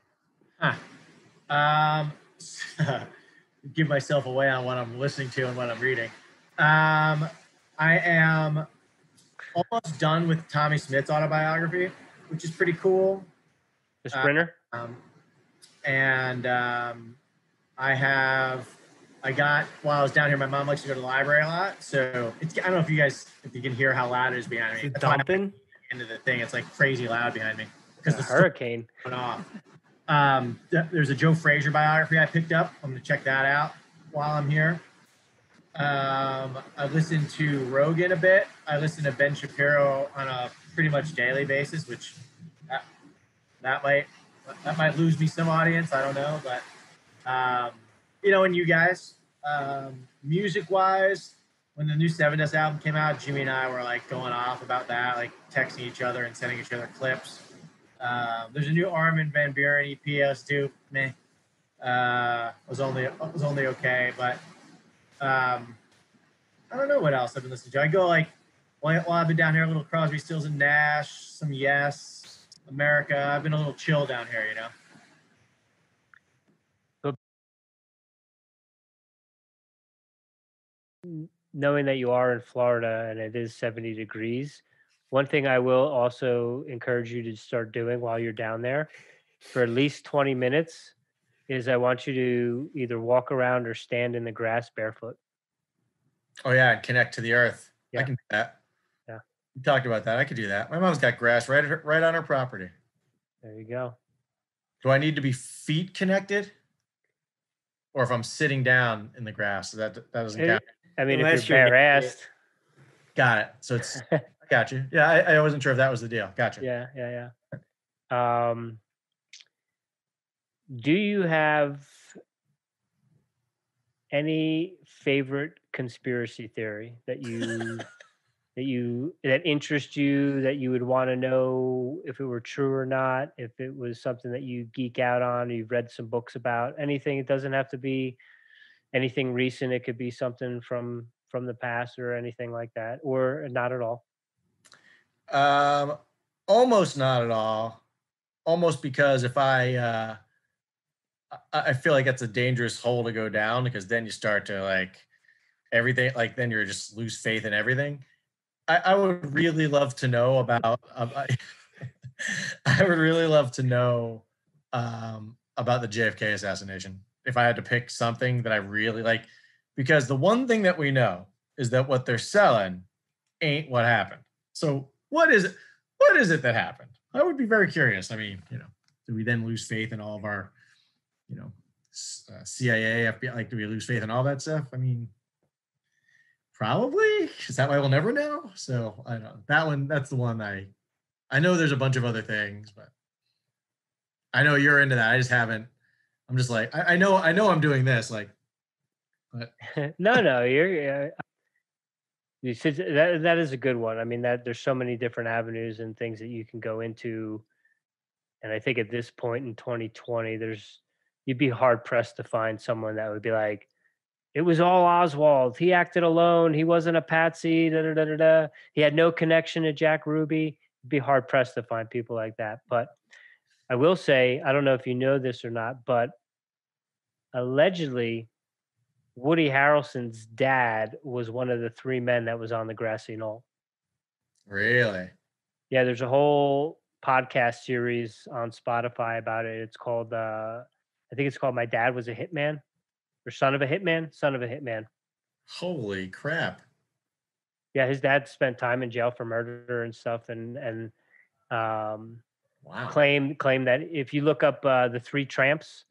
Give myself away on what I'm listening to and what I'm reading. I am almost done with Tommy Smith's autobiography, which is pretty cool. The Sprinter? While I was down here, my mom likes to go to the library a lot. So I don't know if you can hear how loud it is behind me. It's dumping into the thing. It's like crazy loud behind me because the hurricane went off. There's a Joe Frazier biography I picked up. I'm going to check that out while I'm here. I listen to Rogan a bit. I listen to Ben Shapiro on a pretty much daily basis, which that might lose me some audience. I don't know, but and you guys, music wise, when the new Seven Dust album came out, Jimmy and I were like going off about that, like texting each other and sending each other clips. There's a new Armin van Buuren EP I was due. Meh. Was only okay, but I don't know what else I've been listening to. I go like while I've been down here, a little Crosby, Stills and Nash, some Yes, America. I've been a little chill down here, Knowing that you are in Florida and it is 70 degrees, one thing I will also encourage you to start doing while you're down there for at least 20 minutes is I want you to either walk around or stand in the grass barefoot. Oh, yeah, connect to the earth. Yeah. I can do that. Yeah. We talked about that. I could do that. My mom's got grass right on her property. There you go. Do I need to be feet connected? Or if I'm sitting down in the grass, that doesn't count. I mean, if you're bare-assed. Got it. So it's, I got you. Yeah, I wasn't sure if that was the deal. Gotcha. Yeah. Do you have any favorite conspiracy theory that interests you, that you would want to know if it were true or not, if it was something that you geek out on, or you've read some books about, anything? It doesn't have to be anything recent. It could be something from the past or anything like that, or not at all. Almost not at all. Almost, because if I feel like that's a dangerous hole to go down, because then you start to like everything, like then you're just lose faith in everything. I would really love to know about. I would really love to know about the JFK assassination. If I had to pick something that I really like, because the one thing that we know is that what they're selling ain't what happened. So what is it? What is it that happened? I would be very curious. I mean, do we then lose faith in all of our, CIA, FBI? Like, do we lose faith in all that stuff? I mean, probably. Is that why we'll never know? So I don't know. That one, that's the one I know there's a bunch of other things, but I know you're into that. I just haven't. I'm just like, I know I'm doing this, like, but no, you're that is a good one. I mean, that there's so many different avenues and things that you can go into, and I think at this point in 2020, you'd be hard pressed to find someone that would be like, it was all Oswald. He acted alone. He wasn't a patsy. He had no connection to Jack Ruby. You'd be hard pressed to find people like that. But I will say, I don't know if you know this or not, but allegedly Woody Harrelson's dad was one of the 3 men that was on the grassy knoll. Really? Yeah, there's a whole podcast series on Spotify about it. It's called, I think it's called My Dad Was a Hitman, or Son of a Hitman. Holy crap. Yeah, his dad spent time in jail for murder and stuff, and wow. Claim that if you look up the 3 tramps,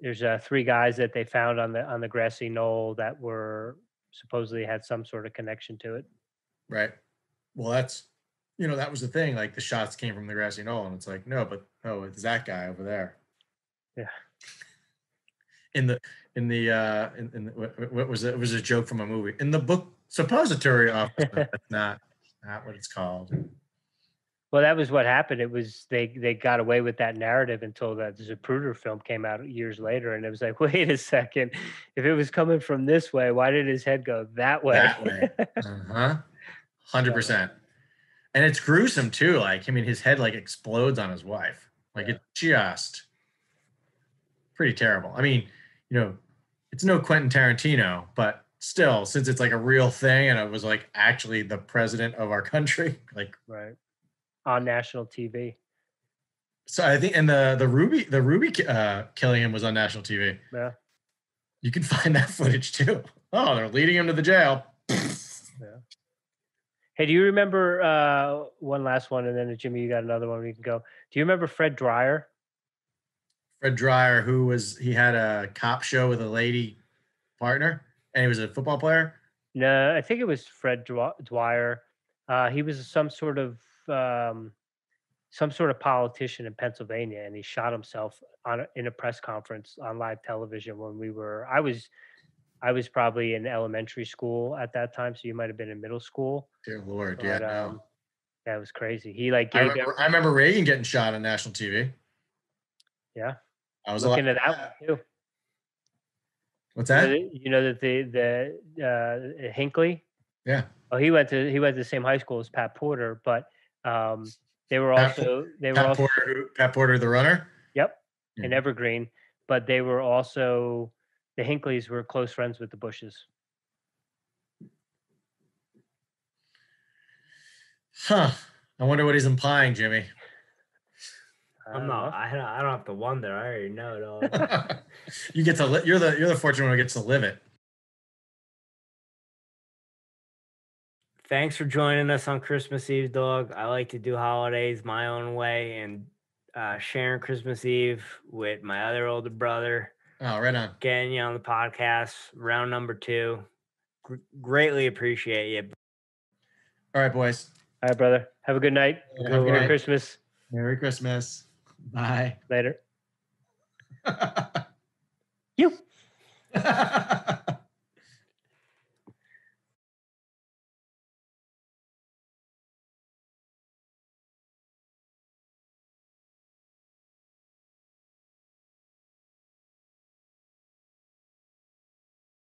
there's 3 guys that they found on the grassy knoll that were supposedly had some sort of connection to it. Right. Well, that's, that was the thing. Like, the shots came from the grassy knoll, and it's like, no, it's that guy over there. Yeah. What was it? It was a joke from a movie. In the book Suppository Officer. That's not what it's called. Well, that was what happened. It was they got away with that narrative until that Zapruder film came out years later, and it was like, wait a second, if it was coming from this way, why did his head go that way? That way. 100%. And it's gruesome too. Like, I mean, his head like explodes on his wife. Like it's just pretty terrible. I mean, it's no Quentin Tarantino, but still, since it's like a real thing and it was like actually the president of our country, like right. On national TV. So I think, and the Ruby killing him was on national TV. Yeah. You can find that footage too. Oh, they're leading him to the jail. Yeah. Hey, do you remember one last one, and then Jimmy, you got another one we can go. Do you remember Fred Dreyer? Fred Dreyer, he had a cop show with a lady partner, and he was a football player? No, I think it was Fred Dwyer. He was some sort of politician in Pennsylvania, and he shot himself in a press conference on live television when I was probably in elementary school at that time, so you might have been in middle school. Dear Lord, but, no. That was crazy. He like I remember Reagan getting shot on national TV. Yeah, I was looking at that one too. What's that? You know that the Hinckley. Yeah. Oh, he went to the same high school as Pat Porter, but they were also Pat Porter, the runner. Yep, in Evergreen, but they were also the Hinckleys were close friends with the Bushes. Huh. I wonder what he's implying, Jimmy. I don't have to wonder. I already know it all. You get to you're the fortunate one who gets to live it. Thanks for joining us on Christmas Eve, dog. I like to do holidays my own way, and sharing Christmas Eve with my other older brother. Oh, right on. Getting you on the podcast, round number 2. Greatly appreciate you. All right, boys. All right, brother. Have a good night. Merry Christmas. Merry Christmas. Bye. Later. You.